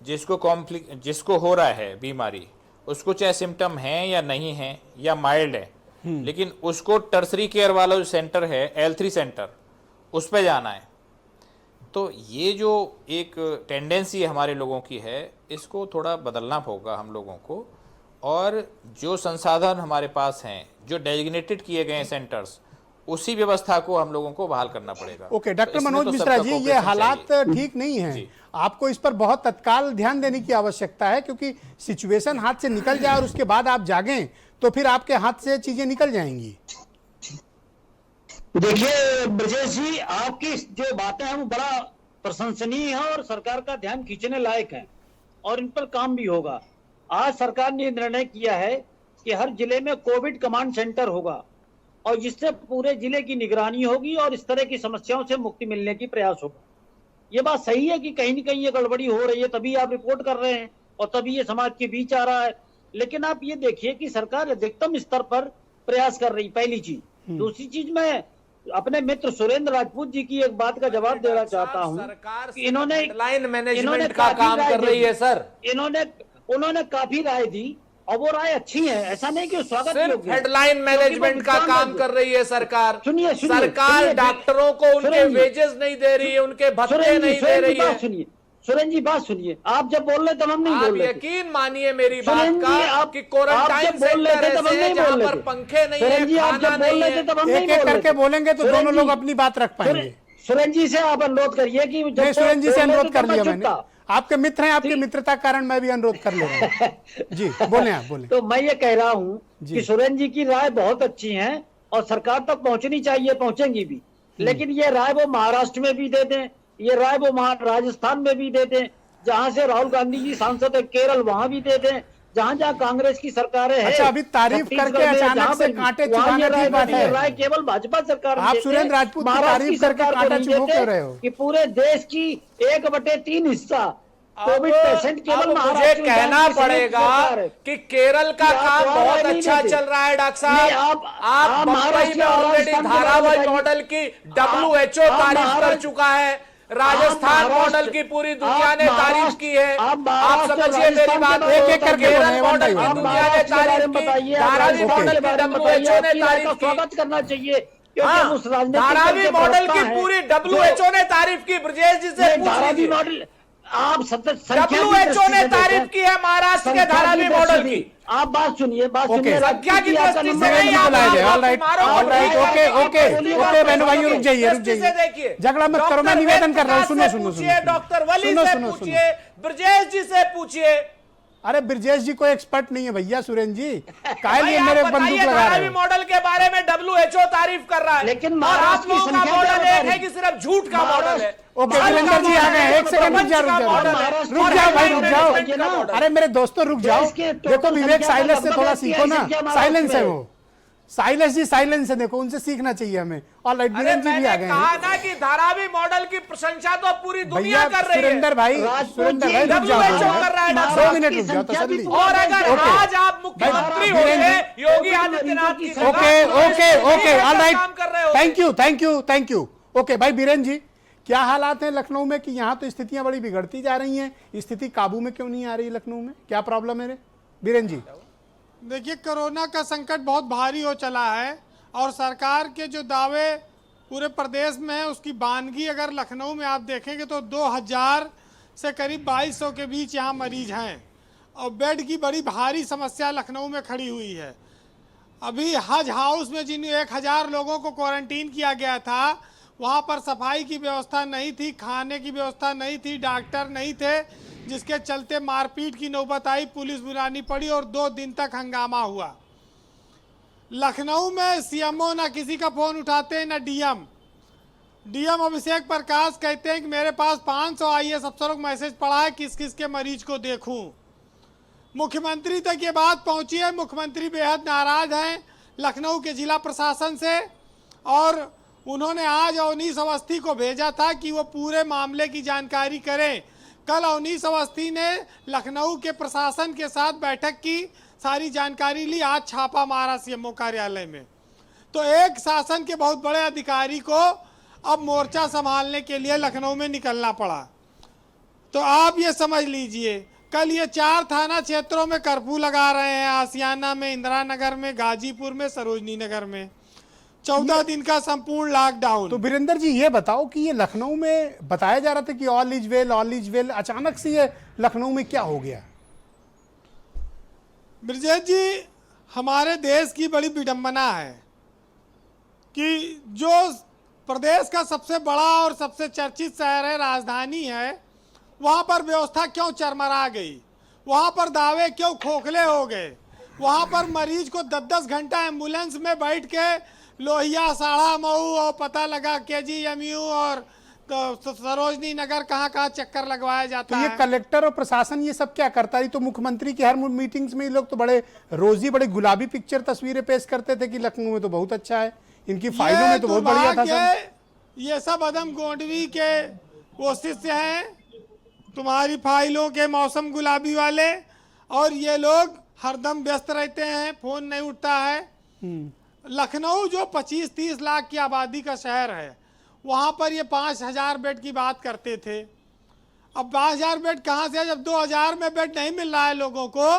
जिसको हो रहा है बीमारी, उसको चाहे सिम्टम है या नहीं है या माइल्ड है, लेकिन उसको टर्सरी केयर वाला जो सेंटर है, L3 सेंटर, उस पे जाना है। तो ये जो एक टेंडेंसी हमारे लोगों की है, इसको थोड़ा बदलना होगा हम लोगों को। और जो संसाधन हमारे पास हैं, जो डेजिग्नेटेड किए गए सेंटर्स, उसी व्यवस्था को हम लोगों को बहाल करना पड़ेगा। ओके, डॉक्टर मनोज मिश्रा जी, ये हालात ठीक नहीं है, आपको इस पर बहुत तत्काल ध्यान देने की आवश्यकता है, क्योंकि सिचुएशन हाथ से निकल जाए और उसके बाद आप जागें तो फिर आपके हाथ से चीजें निकल जाएंगी। देखिए ब्रजेश जी, आपकी जो बातें हैं वो बड़ा प्रशंसनीय है और सरकार का ध्यान खींचने लायक है, और इन पर काम भी होगा। आज सरकार ने निर्णय किया है कि हर जिले में कोविड कमांड सेंटर होगा, और जिससे पूरे जिले की निगरानी होगी और इस तरह की समस्याओं से मुक्ति मिलने की प्रयास होगा। ये बात सही है कि कहीं न कहीं ये गड़बड़ी हो रही है, तभी आप रिपोर्ट कर रहे हैं और तभी ये समाज के बीच आ रहा है। लेकिन आप ये देखिए कि सरकार अधिकतम स्तर पर प्रयास कर रही, पहली चीज। दूसरी चीज, मैं अपने मित्र सुरेंद्र राजपूत जी की एक बात का जवाब देना चाहता हूँ। इन्होंने हेडलाइन मैनेजमेंट का काम कर रही है सर। उन्होंने काफी राय दी और वो राय अच्छी है, ऐसा नहीं कि स्वागत सिर्फ हेडलाइन मैनेजमेंट का काम कर रही है सरकार। सुनिए, सरकार डॉक्टरों को उनके वेजेस नहीं दे रही है, उनके भत्ते नहीं दे रही है। सुनिए सुरेंद्र जी, बात सुनिए। आप जब बोल रहे तब हम नहीं बोल रहे। आप यकीन मानिए मेरी बात का कि क्वारंटाइन सेंटर ऐसे जहां पर पंखे नहीं है, खाना नहीं है। एक एक करके बोलेंगे तो दोनों लोग अपनी बात रख पाएंगे। सुरेंद्र जी से आप अनुरोध करिए कि सुरेंद्र जी से अनुरोध कर लिया मैंने, आपके मित्र हैं, आपकी मित्रता के कारण मैं भी अनुरोध कर ले रहा हूं। जी बोले, आप बोले। तो मैं ये कह रहा हूं कि सुरेंद्र जी की राय बहुत अच्छी है और सरकार तक पहुंचनी चाहिए, पहुंचेंगी भी। लेकिन ये राय वो महाराष्ट्र में भी दे दें, ये राय वो राजस्थान में भी दे दें, जहां से राहुल गांधी जी सांसद है, केरल वहां भी दे दें, जहां जहां कांग्रेस की सरकारें हैं। अच्छा, अभी तारीफ करके अचानक से कांटे चुभाने की बात है। राय केवल भाजपा सरकार आप सुरेंद्र राजपूत की तारीफ करके कांटा चुभो क्यों रहे हो? कि पूरे देश की 1/3 हिस्सा कोविड पेशेंट केवल मुझे कहना पड़ेगा कि केरल का काम बहुत अच्छा चल रहा है डॉक्टर साहब। आप मुंबई में ऑलरेडी धारावी मॉडल की WHO तारीफ कर चुका है, राजस्थान मॉडल की पूरी दुनिया ने तारीफ की है। आप समझिए मेरी बात, एक एक करके केरल मॉडल की दुनिया ने तारीफ की, धारावी मॉडल की WHO ने तारीफ की। स्वागत करना चाहिए। धारावी मॉडल की पूरी WHO ने तारीफ की। ब्रजेश जी से धारावी मॉडल आप WHO ने तारीफ की है महाराष्ट्र के धारावी मॉडल की। आप बात सुनिए, संख्या की दृष्टि से नहीं, ओके बहनों भाइयों रुक जाइए, देखिए झगड़ा मत करो, मैं निवेदन कर रहा हूँ। सुनो सुनो पूछिए, डॉक्टर वली से पूछिए, ब्रजेश जी से पूछिए। अरे ब्रजेश जी कोई एक्सपर्ट नहीं है भैया, सुरेंद्र जी काहे लिए मेरे बंदूक लगा रहे हो? मॉडल के बारे में WHO तारीफ कर रहा है, लेकिन आप लोगों का मॉडल एक है कि सिर्फ झूठ का मॉडल है। ओके वीरेंद्र जी आ गए, एक सेकंड रुक जाओ भाई, रुक जाओ। अरे मेरे दोस्तों रुक जाओ, देखो विवेक साइलेंस से थोड़ा सीखो ना, साइलेंस है वो, साइलेंस जी साइलेंस है, देखो उनसे सीखना चाहिए हमें। और वीरेंद्र जी भी आ गए हैं। कहा ना कि धारावी मॉडल की प्रशंसा तो पूरी दुनिया कर रही है। सुरेंद्र भाई रुक जाओ, 2 मिनट रुक जाओ तसल्ली। और अगर आज आप मुख्यमंत्री होंगे योगी आदित्यनाथ की okay alright, thank you. Okay भाई बीरेन जी, क्या हालात हैं लखनऊ में कि यहाँ तो स्थितियां बड़ी बिगड़ती जा रही हैं, स्थिति काबू में क्यों नहीं आ रही लखनऊ में, क्या प्रॉब्लम है बीरेन जी? देखिए, कोरोना का संकट बहुत भारी हो चला है और सरकार के जो दावे पूरे प्रदेश में है उसकी बानगी अगर लखनऊ में आप देखेंगे तो 2000 से करीब 2200 के बीच यहाँ मरीज हैं और बेड की बड़ी भारी समस्या लखनऊ में खड़ी हुई है। अभी हज हाउस में जिन 1000 लोगों को क्वारंटीन किया गया था वहाँ पर सफाई की व्यवस्था नहीं थी, खाने की व्यवस्था नहीं थी, डॉक्टर नहीं थे, जिसके चलते मारपीट की नौबत आई, पुलिस बुलानी पड़ी और 2 दिन तक हंगामा हुआ। लखनऊ में CMO ना किसी का फ़ोन उठाते ना DM, डीएम अभिषेक प्रकाश कहते हैं कि मेरे पास 500 आईएएस अफसरों को मैसेज पड़ा है, किस किस के मरीज को देखूं। मुख्यमंत्री तक ये बात पहुंची है, मुख्यमंत्री बेहद नाराज हैं लखनऊ के जिला प्रशासन से, और उन्होंने आज अवनीश अवस्थी को भेजा था कि वो पूरे मामले की जानकारी करें। कल अवनीश अवस्थी ने लखनऊ के प्रशासन के साथ बैठक की, सारी जानकारी ली, आज छापा मारा सीएमओ कार्यालय में। तो एक शासन के बहुत बड़े अधिकारी को अब मोर्चा संभालने के लिए लखनऊ में निकलना पड़ा। तो आप ये समझ लीजिए, कल ये 4 थाना क्षेत्रों में कर्फ्यू लगा रहे हैं, आसियाना में, इंदिरा नगर में, गाजीपुर में, सरोजनी नगर में, 14 दिन का संपूर्ण लॉकडाउन। तो वीरेंद्र जी ये बताओ कि ये लखनऊ में बताया जा रहा था कि ऑल इज वेल, अचानक से ये लखनऊ में क्या हो गया? ब्रजेश जी, हमारे देश की बड़ी विडंबना है कि जो प्रदेश का सबसे बड़ा और सबसे चर्चित शहर है, राजधानी है, वहाँ पर व्यवस्था क्यों चरमरा गई, वहाँ पर दावे क्यों खोखले हो गए, वहाँ पर मरीज को 10-10 घंटा एम्बुलेंस में बैठ के लोहिया, साड़ा, मऊ और पता लगा केजीएमयू और तो सरोजनी नगर कहाँ चक्कर लगवाया जाता तो ये है। कलेक्टर और प्रशासन ये सब क्या करता है? तो मुख्यमंत्री की हर मीटिंग्स में ये लोग तो बड़े रोजी बड़े गुलाबी पिक्चर तस्वीरें पेश करते थे कि लखनऊ में तो बहुत अच्छा है, इनकी फाइलों में तो बहुत बढ़िया था सब। ये सब अदम गोंडवी के वो शिष्य हैं, तुम्हारी फाइलों के मौसम गुलाबी वाले, और ये लोग हरदम व्यस्त रहते हैं, फोन नहीं उठता है। लखनऊ जो 25-30 लाख की आबादी का शहर है, वहाँ पर ये 5000 बेड की बात करते थे। अब 5000 बेड कहाँ से है, जब 2000 में बेड नहीं मिल रहा है लोगों को,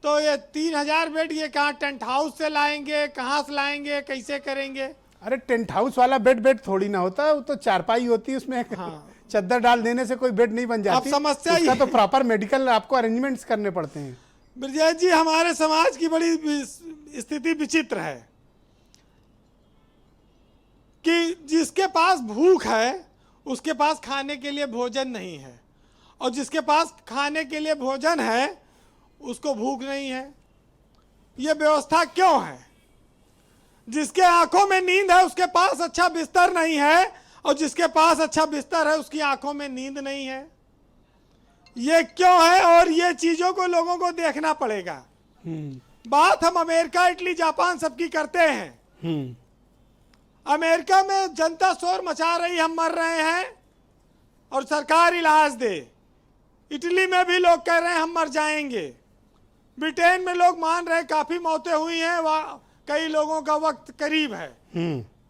तो ये 3000 बेड ये कहाँ टेंट हाउस से लाएंगे, कहाँ से लाएंगे, कैसे करेंगे? अरे टेंट हाउस वाला बेड थोड़ी ना होता, वो तो चारपाई होती है, उसमें चद्दर डाल देने से कोई बेड नहीं बन जाती। अब समस्या उसका तो प्रॉपर मेडिकल आपको अरेंजमेंट्स करने पड़ते हैं। ब्रजेश जी, हमारे समाज की बड़ी स्थिति विचित्र है कि जिसके पास भूख है उसके पास खाने के लिए भोजन नहीं है, और जिसके पास खाने के लिए भोजन है उसको भूख नहीं है। ये व्यवस्था क्यों है? जिसके आंखों में नींद है उसके पास अच्छा बिस्तर नहीं है, और जिसके पास अच्छा बिस्तर है उसकी आंखों में नींद नहीं है। ये क्यों है? और ये चीजों को लोगों को देखना पड़ेगा। बात हम अमेरिका, इटली, जापान सबकी करते हैं। अमेरिका में जनता शोर मचा रही, हम मर रहे हैं और सरकार इलाज दे। इटली में भी लोग कह रहे हैं हम मर जाएंगे। ब्रिटेन में लोग मान रहे काफी मौतें हुई हैं, वहाँ कई लोगों का वक्त करीब है।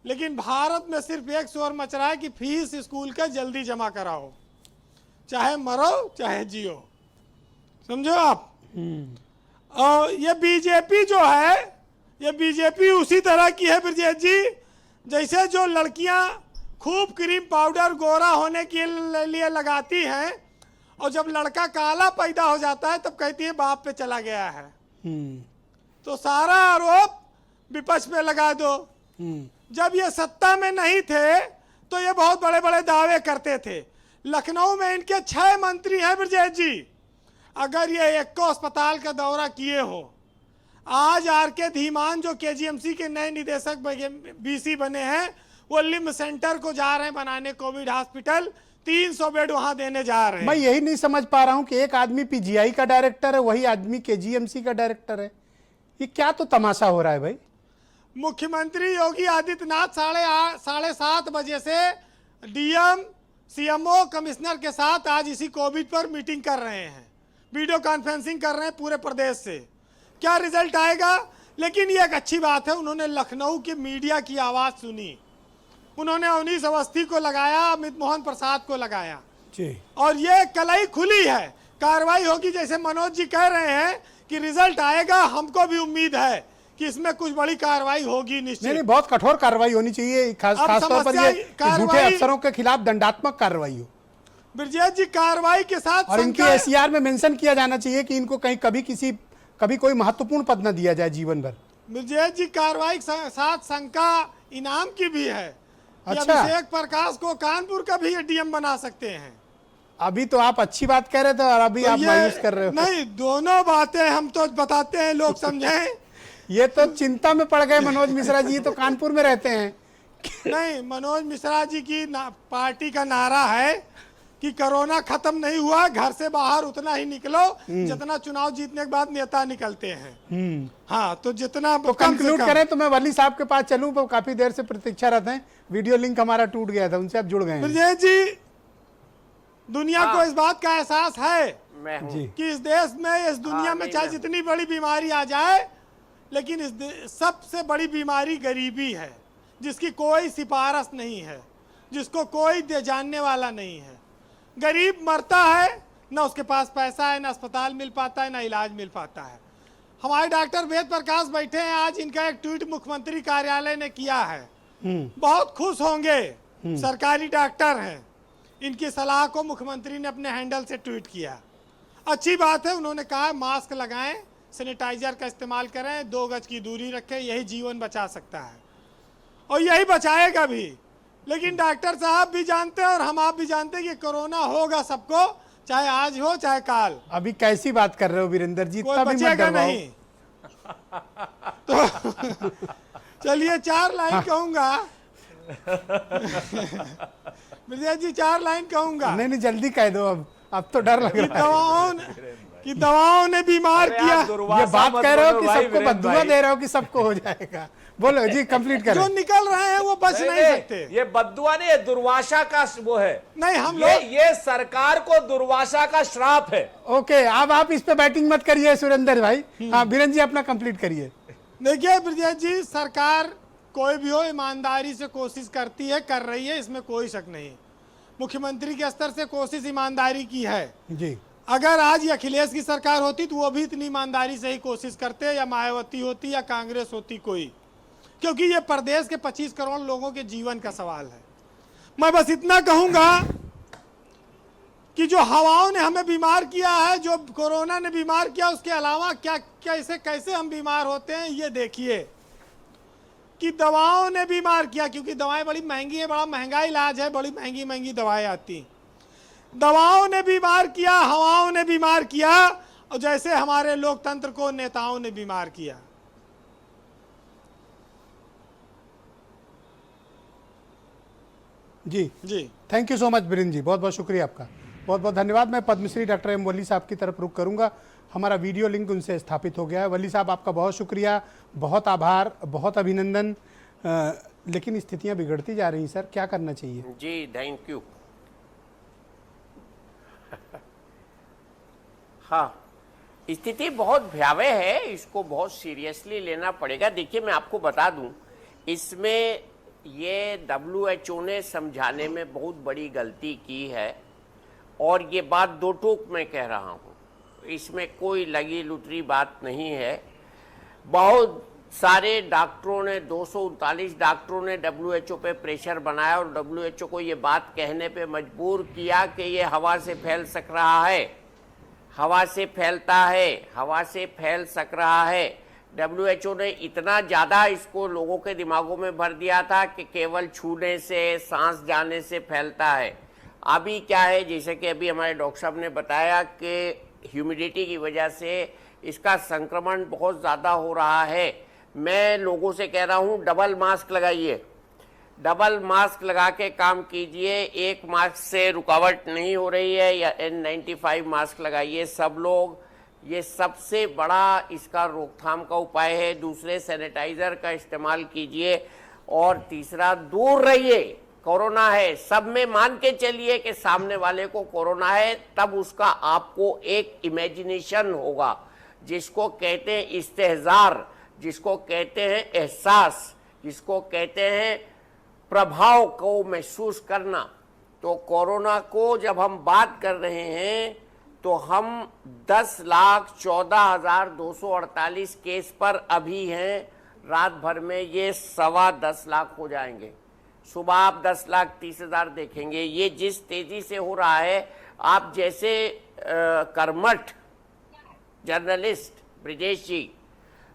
लेकिन भारत में सिर्फ एक शोर मच रहा है कि फीस स्कूल का जल्दी जमा कराओ, चाहे मरो चाहे जियो। समझो आप? और ये बीजेपी जो है, ये बीजेपी उसी तरह की है ब्रजेश जी, जैसे जो लड़कियां खूब क्रीम पाउडर गोरा होने के लिए लगाती हैं, और जब लड़का काला पैदा हो जाता है तब कहती है बाप पे चला गया है। तो सारा आरोप विपक्ष पे लगा दो। जब ये सत्ता में नहीं थे तो ये बहुत बड़े बड़े दावे करते थे। लखनऊ में इनके 6 मंत्री हैं ब्रजेश जी। अगर ये एक को अस्पताल का दौरा किए हो, आज आर.के. धीमान जो केजीएमसी के नए निदेशक बीसी बने हैं, वो लिम्ब सेंटर को जा रहे हैं बनाने, कोविड हॉस्पिटल, 300 बेड वहां देने जा रहे हैं। मैं यही नहीं समझ पा रहा हूं कि एक आदमी पीजीआई का डायरेक्टर है, वही आदमी केजीएमसी का डायरेक्टर है। ये क्या तो तमाशा हो रहा है भाई? मुख्यमंत्री योगी आदित्यनाथ 7:30 बजे से डीएम, सीएमओ, कमिश्नर के साथ आज इसी कोविड पर मीटिंग कर रहे हैं, वीडियो कॉन्फ्रेंसिंग कर रहे हैं पूरे प्रदेश से। क्या रिजल्ट आएगा? लेकिन ये एक अच्छी बात है, उन्होंने लखनऊ की मीडिया की आवाज सुनी। उन्होंने अवनीश अवस्थी को लगाया, अमित मोहन प्रसाद को लगाया जी। और ये कलाई खुली है, कार्रवाई होगी। जैसे मनोज जी कह रहे हैं कि रिजल्ट आएगा, हमको भी उम्मीद है कि इसमें कुछ बड़ी कार्रवाई होगी निश्चित। नहीं, बहुत कठोर कार्रवाई होनी चाहिए, खासतौर पर ये झूठे अफसरों के खिलाफ दंडात्मक कार्रवाई हो। ब्रजेश जी, कार्रवाई के साथ और इनकी एसीआर में मेंशन किया जाना चाहिए कि इनको कहीं कभी कोई महत्वपूर्ण पद न दिया जाए जीवन भर। ब्रजेश जी, कार्रवाई के साथ शंका इनाम की भी है। अच्छा। अभिषेक प्रकाश को कानपुर का भी डीएम बना सकते हैं। अभी तो आप अच्छी बात कह रहे थे और अभी आप मायूस कर रहे हो। नहीं, दोनों बातें हम तो बताते हैं, लोग समझें। ये तो चिंता में पड़ गए मनोज मिश्रा जी, तो कानपुर में रहते हैं नहीं, मनोज मिश्रा जी की पार्टी का नारा है कि कोरोना खत्म नहीं हुआ, घर से बाहर उतना ही निकलो जितना चुनाव जीतने के बाद नेता निकलते हैं। हाँ, तो जितना तो कंक्लूड करें तो मैं वली साहब के पास चलूं, तो काफी देर से प्रतीक्षारत हैं। वीडियो लिंक हमारा टूट गया था, उनसे आप जुड़ गए हैं। ब्रजेश जी, दुनिया को इस बात का एहसास है मैं हूँ। जी कि इस देश में, इस दुनिया में नहीं, चाहे मैं हूँ। जितनी बड़ी बीमारी आ जाए, लेकिन सबसे बड़ी बीमारी गरीबी है, जिसकी कोई सिफारिश नहीं है, जिसको कोई जानने वाला नहीं है। गरीब मरता है, ना उसके पास पैसा है, ना अस्पताल मिल पाता है, ना इलाज मिल पाता है। हमारे डॉक्टर वेद प्रकाश बैठे हैं, आज इनका एक ट्वीट मुख्यमंत्री कार्यालय ने किया है, बहुत खुश होंगे। सरकारी डॉक्टर हैं, इनकी सलाह को मुख्यमंत्री ने अपने हैंडल से ट्वीट किया। अच्छी बात है, उन्होंने कहा मास्क लगाएं, सैनिटाइजर का इस्तेमाल करें, 2 गज की दूरी रखें, यही जीवन बचा सकता है और यही बचाएगा भी। लेकिन डॉक्टर साहब भी जानते हैं और हम आप भी जानते हैं कि कोरोना होगा सबको, चाहे आज हो चाहे काल। अभी कैसी बात कर रहे हो वीरेंद्र जी, कोई इतना भी मत बचेगा डरवाओ। नहीं। तो चलिए 4 लाइन कहूंगा ब्रजेश जी, 4 लाइन कहूंगा नहीं नहीं, जल्दी कह दो, अब तो डर लग कि रहा है। दवाओं ने बीमार अरे किया। आप दुर्वासा ये बात मत कह रहे हो बनो कि भाई, सबको वीरेंद्र बददुआ भाई। दे रहे हो कि सबको हो जाएगा? बोलो जी, कंप्लीट करें। जो निकल रहे हैं वो बच नहीं सकते। ये बद्दुआ नहीं, ये दुर्वासा का वो है। नहीं, हम ये लोग ये सरकार को दुर्वासा का श्राप है। ओके, अब आप इस पे बैटिंग मत करिए सुरेंद्र भाई। हाँ बीरेंद्र जी, अपना कंप्लीट करिए। देखिए ब्रजेश जी, सरकार कोई भी हो ईमानदारी से कोशिश करती है, कर रही है, इसमें कोई शक नहीं। मुख्यमंत्री के स्तर से कोशिश ईमानदारी की है। जी अगर आज ये अखिलेश की सरकार होती तो वो भी इतनी ईमानदारी से ही कोशिश करते, या मायावती होती या कांग्रेस होती कोई, क्योंकि ये प्रदेश के 25 करोड़ लोगों के जीवन का सवाल है। मैं बस इतना कहूंगा कि जो हवाओं ने हमें बीमार किया है, जो कोरोना ने बीमार किया, उसके अलावा क्या कैसे हम बीमार होते हैं ये देखिए। कि दवाओं ने बीमार किया, क्योंकि दवाएं बड़ी महंगी है, बड़ा महंगा इलाज है, बड़ी महंगी महंगी दवाएं आती। दवाओं ने बीमार किया, हवाओं ने बीमार किया, और जैसे हमारे लोकतंत्र को नेताओं ने बीमार किया। जी जी, thank you so much Birendra ji, बहुत बहुत शुक्रिया आपका, बहुत बहुत धन्यवाद। मैं पद्मश्री डॉक्टर एम वली साहब की तरफ रुख करूंगा। हमारा वीडियो लिंक उनसे स्थापित हो गया है। वली साहब, आपका बहुत शुक्रिया, बहुत आभार, बहुत अभिनंदन। लेकिन स्थितियां बिगड़ती जा रही हैं सर, क्या करना चाहिए? जी थैंक यू। हाँ, स्थिति बहुत भयावह है, इसको बहुत सीरियसली लेना पड़ेगा। देखिए, मैं आपको बता दूं, इसमें ये WHO ने समझाने में बहुत बड़ी गलती की है, और ये बात 2 टूक में कह रहा हूँ, इसमें कोई लगी लुतरी बात नहीं है। बहुत सारे डॉक्टरों ने, 239 डॉक्टरों ने WHO पे प्रेशर बनाया और WHO को ये बात कहने पे मजबूर किया कि ये हवा से फैल सक रहा है, हवा से फैलता है, हवा से फैल सक रहा है। WHO ने इतना ज़्यादा इसको लोगों के दिमागों में भर दिया था कि केवल छूने से, सांस जाने से फैलता है। अभी क्या है, जैसे कि अभी हमारे डॉक्टर साहब ने बताया कि ह्यूमिडिटी की वजह से इसका संक्रमण बहुत ज़्यादा हो रहा है। मैं लोगों से कह रहा हूँ, डबल मास्क लगाइए, डबल मास्क लगा के काम कीजिए। एक मास्क से रुकावट नहीं हो रही है, या N95 मास्क लगाइए सब लोग, ये सबसे बड़ा इसका रोकथाम का उपाय है। दूसरे, सैनिटाइजर का इस्तेमाल कीजिए, और तीसरा, दूर रहिए। कोरोना है, सब में मान के चलिए कि सामने वाले को कोरोना है, तब उसका आपको एक इमेजिनेशन होगा, जिसको कहते हैं इस्तेहजार, जिसको कहते हैं एहसास, जिसको कहते हैं प्रभाव को महसूस करना। तो कोरोना को जब हम बात कर रहे हैं तो हम 10,14,248 केस पर अभी हैं। रात भर में ये 10.25 लाख हो जाएंगे। सुबह आप 10,30,000 देखेंगे। ये जिस तेजी से हो रहा है, आप जैसे कर्मठ जर्नलिस्ट ब्रजेश जी,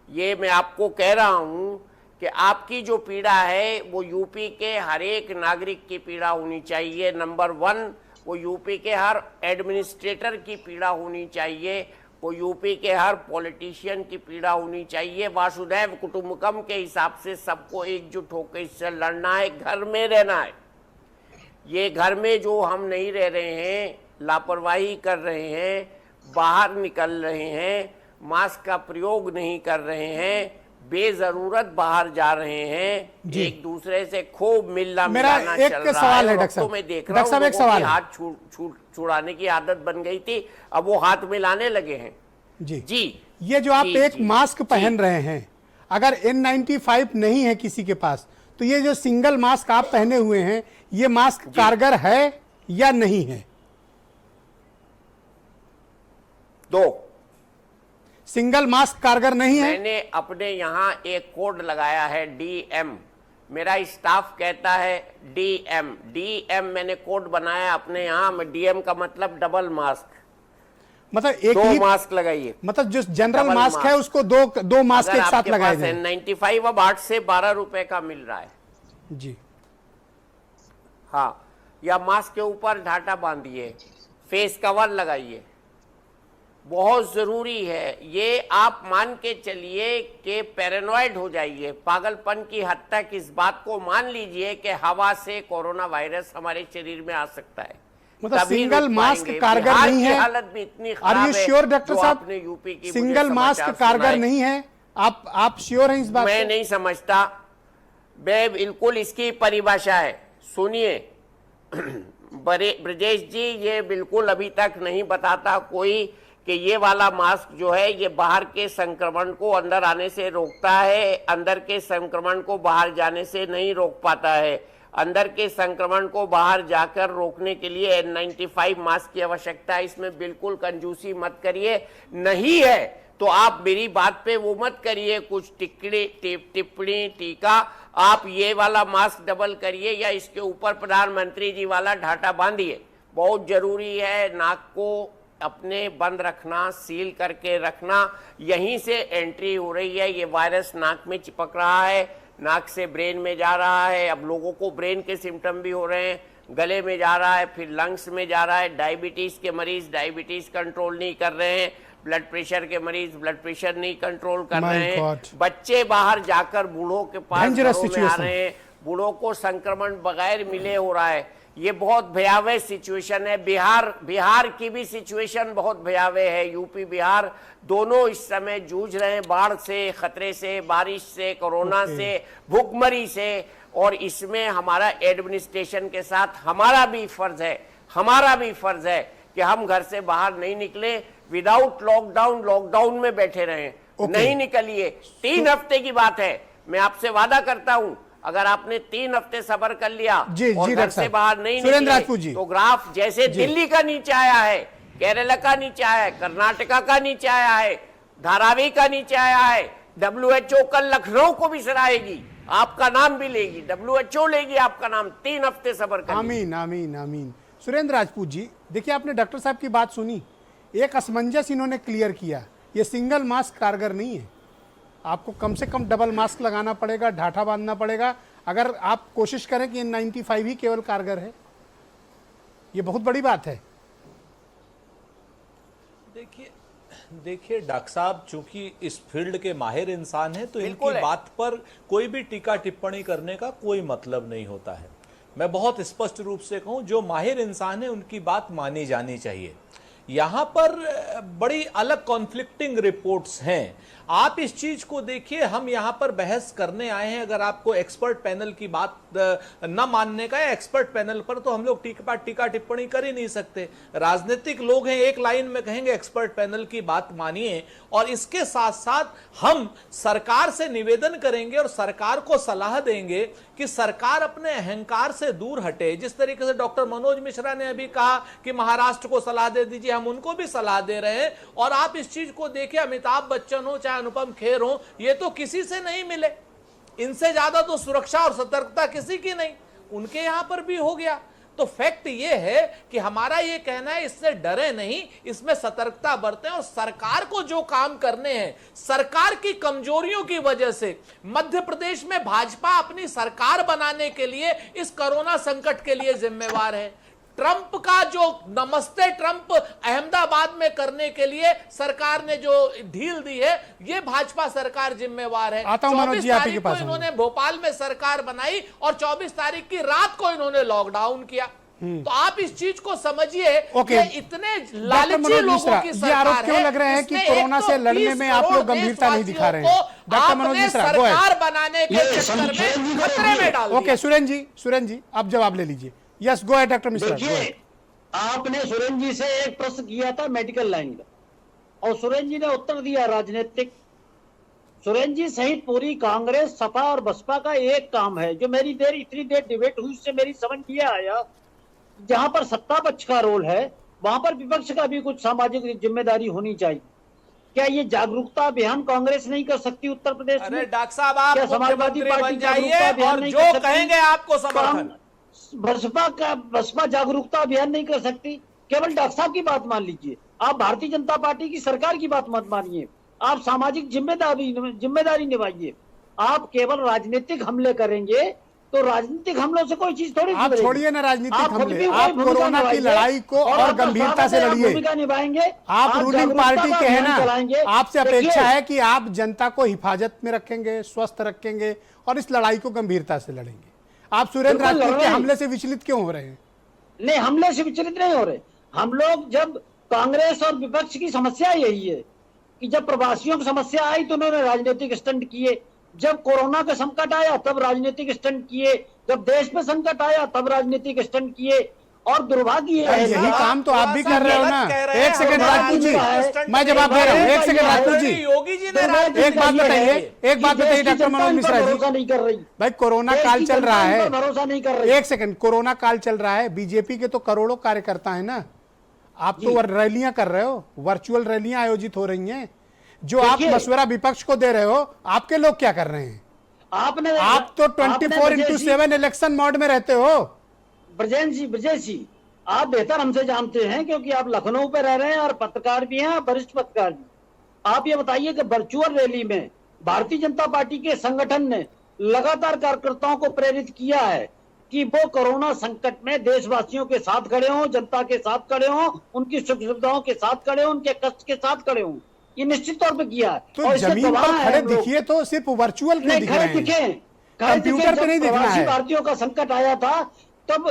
ये मैं आपको कह रहा हूँ कि आपकी जो पीड़ा है वो यूपी के हर एक नागरिक की पीड़ा होनी चाहिए। नंबर 1, वो यूपी के हर एडमिनिस्ट्रेटर की पीड़ा होनी चाहिए। वो यूपी के हर पॉलिटिशियन की पीड़ा होनी चाहिए। वासुदैव कुटुंबकम के हिसाब से सबको एकजुट होकर इससे लड़ना है, घर में रहना है। ये घर में जो हम नहीं रह रहे हैं, लापरवाही कर रहे हैं, बाहर निकल रहे हैं, मास्क का प्रयोग नहीं कर रहे हैं, बेजरूरत बाहर जा रहे हैं, एक दूसरे से खूब मिलना मिलाना चल रहा सवाल है है। डॉक्टर तो मैं देख रहा हूँ एक सवाल हाथ छुड़ाने की आदत बन गई थी, अब वो हाथ मिलाने लगे हैं। जी जी, ये जो आप जी, एक जी, मास्क पहन रहे हैं, अगर N95 नहीं है किसी के पास, तो ये जो सिंगल मास्क आप पहने हुए हैं, ये मास्क कारगर है या नहीं है? दो सिंगल मास्क कारगर नहीं है। मैंने अपने यहाँ एक कोड लगाया है DM, मेरा स्टाफ कहता है DM मैंने कोड बनाया अपने यहाँ में। DM का मतलब डबल मास्क, मतलब एक दो ही मास्क लगाइए। मतलब जो जनरल डबल मास्क है उसको दो मास्क अगर एक साथ आपके लगाए पास जाए। N95 अब 8 से 12 रुपए का मिल रहा है। जी हाँ, या मास्क के ऊपर ढाटा बांधिए, फेस कवर लगाइए, बहुत जरूरी है। ये आप मान के चलिए कि पैरानॉइड हो जाइए, पागलपन की हद तक इस बात को मान लीजिए कि हवा से कोरोना वायरस हमारे शरीर में आ सकता है। मतलब तभी सिंगल रुक मास्क पाएंगे। कारगर बिहार नहीं की है। हालत भी इतनी आर खराब यू है श्योर डॉक्टर जो साहब? आपने यूपी की सिंगल मुझे मास्क समाचार कारगर सुनाए। नहीं है? आप श्योर हैं इस बात मैं से? नहीं समझता, मैं बिल्कुल इसकी परिभाषा है, सुनिए। ब्रजेश जी, ये बिल्कुल अभी तक नहीं बताता कोई कि ये वाला मास्क जो है ये बाहर के संक्रमण को अंदर आने से रोकता है, अंदर के संक्रमण को बाहर जाने से नहीं रोक पाता है। अंदर के संक्रमण को बाहर जाकर रोकने के लिए N95 मास्क की आवश्यकता है। इसमें बिल्कुल कंजूसी मत करिए, नहीं है तो आप मेरी बात पे वो मत करिए कुछ टिप्पणी टीका। आप ये वाला मास्क डबल करिए या इसके ऊपर प्रधानमंत्री जी वाला ढाटा बांधिए। बहुत जरूरी है नाक को अपने बंद रखना, सील करके रखना। यहीं से एंट्री हो रही है, ये वायरस नाक में चिपक रहा है, नाक से ब्रेन में जा रहा है। अब लोगों को ब्रेन के सिम्टम भी हो रहे हैं, गले में जा रहा है, फिर लंग्स में जा रहा है। डायबिटीज के मरीज डायबिटीज कंट्रोल नहीं कर रहे हैं, ब्लड प्रेशर के मरीज ब्लड प्रेशर नहीं कंट्रोल कर My रहे हैं। God. बच्चे बाहर जाकर बूढ़ों के पास Dangerous घरों में आ situation. रहे हैं, बूढ़ों को संक्रमण बगैर मिले हो रहा है। ये बहुत भयावह सिचुएशन है। बिहार की भी सिचुएशन बहुत भयावह है। यूपी बिहार दोनों इस समय जूझ रहे हैं बाढ़ से, खतरे से, बारिश से, कोरोना से, भूखमरी से। और इसमें हमारा एडमिनिस्ट्रेशन के साथ हमारा भी फर्ज है कि हम घर से बाहर नहीं निकले, विदाउट लॉकडाउन में बैठे रहें। नहीं निकलिए। 3 हफ्ते की बात है, मैं आपसे वादा करता हूं, अगर आपने 3 हफ्ते सब्र कर लिया और घर से बाहर नहीं निकले तो ग्राफ जैसे दिल्ली का नीचे आया है, केरला का नीचे आया है, कर्नाटका का नीचे आया है, धारावी का नीचे आया है, WHO कल लखनऊ को भी सराहेगी, आपका नाम भी लेगी, WHO लेगी आपका नाम। 3 हफ्ते सब्र कर। आमीन आमीन आमीन। सुरेंद्र राजपूत जी, देखिए आपने डॉक्टर साहब की बात सुनी, एक असमंजस इन्होंने क्लियर किया, ये सिंगल मास्क कारगर नहीं है। आपको कम से कम डबल मास्क लगाना पड़ेगा, ढाठा बांधना पड़ेगा, अगर आप कोशिश करें कि N95 ही केवल कारगर है। ये बहुत बड़ी बात है। देखिए डॉक्टर साहब चूंकि इस फील्ड के माहिर इंसान हैं तो इनकी बात पर कोई भी टीका टिप्पणी करने का कोई मतलब नहीं होता है। मैं बहुत स्पष्ट रूप से कहूं, जो माहिर इंसान है उनकी बात मानी जानी चाहिए। यहां पर बड़ी अलग कॉन्फ्लिक्टिंग रिपोर्ट्स हैं। आप इस चीज को देखिए, हम यहां पर बहस करने आए हैं। अगर आपको एक्सपर्ट पैनल की बात न मानने का है, एक्सपर्ट पैनल पर तो हम लोग टीका टिप्पणी कर ही नहीं सकते। राजनीतिक लोग हैं, एक लाइन में कहेंगे एक्सपर्ट पैनल की बात मानिए, और इसके साथ साथ हम सरकार से निवेदन करेंगे और सरकार को सलाह देंगे कि सरकार अपने अहंकार से दूर हटे। जिस तरीके से डॉक्टर मनोज मिश्रा ने अभी कहा कि महाराष्ट्र को सलाह दे दीजिए, हम उनको भी सलाह दे रहे हैं। और आप इस चीज को देखिए, अमिताभ बच्चन हो चाहे अनुपम खेर हो, ये तो किसी से नहीं मिले, इनसे ज्यादा तो सुरक्षा और सतर्कता किसी की नहीं, उनके यहां पर भी हो गया। तो फैक्ट ये है कि हमारा ये कहना है, इससे डरे नहीं, इसमें सतर्कता बरतें। और सरकार को जो काम करने हैं, सरकार की कमजोरियों की वजह से मध्य प्रदेश में भाजपा अपनी सरकार बनाने के लिए इस कोरोना संकट के लिए जिम्मेवार है। ट्रंप का जो नमस्ते ट्रंप अहमदाबाद में करने के लिए सरकार ने जो ढील दी है, ये भाजपा सरकार जिम्मेवार है। आता हूं मनोज 24 जी, आप ही के तारीख को पास इन्होंने भोपाल में सरकार बनाई और 24 तारीख की रात को इन्होंने लॉकडाउन किया। तो आप इस चीज को समझिए, ओके। ये इतने लालची लोगों की ये आरोप सरकार क्यों है। लग रहे हैं कि इसने कोरोना से लड़ने 130 में आप लोग करोड़ गंभीरता नहीं दिखा रहे हैं? देशवासियों को डॉक्टर मनोज आपने मिश्रा, go ahead। सरकार बनाने के चक्कर में खतरे में डाल दिया। ओके सुरेन जी आप जवाब ले लीजिए। Yes go ahead doctor Mishra, go देखिए, ahead। आपने सुरेन जी से एक प्रश्न किया था मेडिकल लाइन का, और सुरेन जी ने उत्तर दिया राजनीतिक। सुरेन जी सहित पूरी कांग्रेस, सपा और बसपा का एक काम है, जो मेरी इतनी देर डिबेट हुई, उससे मेरी समझ ये आया, जहां पर सत्ता पक्ष का रोल है वहां पर विपक्ष का भी कुछ सामाजिक जिम्मेदारी होनी चाहिए। क्या ये जागरूकता अभियान कांग्रेस नहीं कर सकती उत्तर प्रदेश में? अरे डॉक्टर साहब, आप क्या समाजवादी मुख्यमंत्री पार्टी बन जागरूकता जाइए अभियान और नहीं जो कर सकती? कहेंगे आपको समर्थन। बसपा जागरूकता अभियान नहीं कर सकती? केवल डॉक्टर साहब की बात मान लीजिए, आप भारतीय जनता पार्टी की सरकार की बात मत मानिए, आप सामाजिक जिम्मेदारी निभाइए। आप केवल राजनीतिक हमले करेंगे तो राजनीतिक हमलों से कोई चीज थोड़ी आप सुधरेगी। छोड़िए ना राजनीतिक आप खुद हमले, भी वही आप भूमिका कोरोना की निभाइए लड़ाई को और आप गंभीरता से लड़िए। भूमिका निभाएंगे, आप रूलिंग जागरूकता पार्टी का के हैं अभियान ना, चलाएंगे। आपसे अपेक्षा देखिए, है कि आप जनता को हिफाजत में रखेंगे, स्वस्थ रखेंगे और इस लड़ाई को गंभीरता से लड़ेंगे। आप सुरेंद्र बिल्कुल राजपूत के लड़ेंगे। हमले से विचलित क्यों हो रहे हैं? नहीं, हमले से विचलित नहीं हो रहे हम लोग। जब कांग्रेस और विपक्ष की समस्या यही है कि जब प्रवासियों की समस्या आई तो उन्होंने राजनीतिक स्टंट किए, जब कोरोना का संकट आया तब राजनीतिक स्टंट किए, जब देश में संकट आया तब राजनीतिक स्टंट किए। और दुर्भाग्य ये है यही ना, काम तो आप भी कर रहे हो ना। कह रहे हैं, एक सेकंड राजपूत जी, दुर्भाग्य मैं जवाब दे रहा हूँ। एक सेकंड राजपूत जी, योगी जी ने एक बात बताइए, एक बात बताइए डॉक्टर मनोज मिश्रा जी। भरोसा नहीं कर रही भाई कोरोना देश काल की चल जनता रहा इन है, पर भरोसा नहीं कर रही। एक सेकंड, कोरोना काल चल रहा है, बीजेपी के तो करोड़ों कार्यकर्ता है ना, आप तो रैलियां कर रहे हो, वर्चुअल रैलियां आयोजित हो रही हैं, जो आप देखिए, मशवरा विपक्ष को दे रहे हो, आपके लोग क्या कर रहे हैं? आपने आप तो 24/7 इलेक्शन मोड में रहते हो। ब्रजेश जी आप बेहतर हमसे जानते हैं, क्योंकि आप लखनऊ पे रह रहे हैं और पत्रकार भी हैं, वरिष्ठ पत्रकार भी। आप ये बताइए कि वर्चुअल रैली में भारतीय जनता पार्टी के संगठन ने लगातार कार्यकर्ताओं को प्रेरित किया है कि वो कोरोना संकट में देशवासियों के साथ खड़े हों, जनता के साथ खड़े हों, उनकी सुख सुविधाओं के साथ खड़े हों, उनके कष्ट के साथ खड़े हों। ये निश्चित तौर पे किया है। तो और इससे जमीन गवाह पर हैं खड़े हम लोग। दिखिए तो सिर्फ वर्चुअल क्यों नहीं, दिख खड़े रहे हैं? दिखे, कंप्यूटर पे नहीं दिखना प्रवासी है। भारतीयों का संकट आया था तब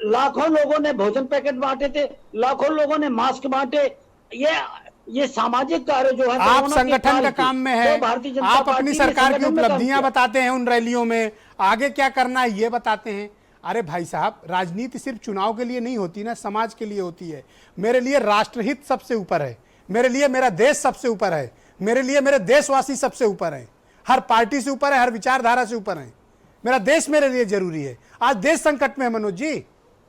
लाखों लोगों ने भोजन पैकेट बांटे थे, लाखों लोगों ने मास्क बांटे। ये सामाजिक कार्य जो है आप कोरोना के संगठन काल का के, काम में तो है, भारतीय जनता आप पार्टी अपनी ने सरकार की संगठन में काम उपलब्धियां किया। बताते हैं उन रैलियों में, आगे क्या करना है ये बताते हैं। अरे भाई साहब, राजनीति सिर्फ चुनाव के लिए नहीं होती ना, समाज के लिए होती है। मेरे लिए राष्ट्रहित सबसे ऊपर है, मेरे लिए मेरा देश सबसे ऊपर है, मेरे लिए मेरे देशवासी सबसे ऊपर है, हर पार्टी से ऊपर है, हर विचारधारा से ऊपर है। मेरा देश मेरे लिए जरूरी है। आज देश संकट में है मनोज जी,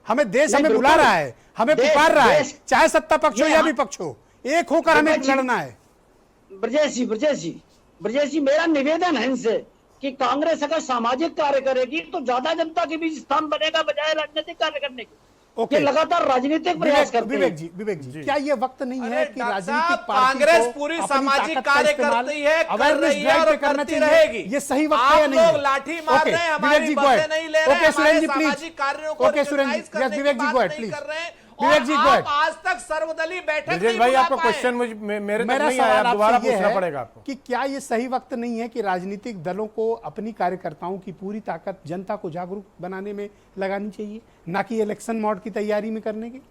हमें देश हमें बुला रहा है, हमें पुकार रहा है, चाहे सत्ता पक्ष हो या विपक्ष हो, एक होकर हमें लड़ना है। ब्रजेश जी मेरा निवेदन है इनसे कि कांग्रेस अगर सामाजिक कार्य करेगी तो ज्यादा जनता के बीच स्थान बनेगा, बजाय राजनीतिक कार्य करने के। ओके। ये लगातार राजनीतिक प्रयास करते हैं। विवेक जी, क्या ये वक्त नहीं है कि डॉक्टर राजनीतिक साहब, पार्टी कांग्रेस को पूरी अपनी सामाजिक ताकत का कार्य इस्तेमाल करती है, कर awareness रही है drive और पे करना करती चाहिए? रहेगी। ये सही वक्त है या आप नहीं है? लोग लाठी मार ओके, रहे हैं, विवेक हमारी जी, बातें go ahead. नहीं ले रहे हैं, ओके, सुरेन हमारे जी, please. सामाजिक कार्यों को ओके, सुरेन जी, recognize करने की विवेक जी, बात go ahead, नहीं please. कर रहे हैं। विवेक जी, और go आप ahead. आज तक सर्वदलीय बैठक ब्रजेश नहीं भाई बुला आपका पाए। क्वेश्चन मेरे तक मेरा नहीं आया, सवाल आप दोबारा आपसे ये पूछना है पड़ेगा आपको। कि क्या ये सही वक्त नहीं है कि राजनीतिक दलों को अपनी कार्यकर्ताओं की पूरी ताकत जनता को जागरूक बनाने में लगानी चाहिए, ना कि इलेक्शन मोड की तैयारी में करने की?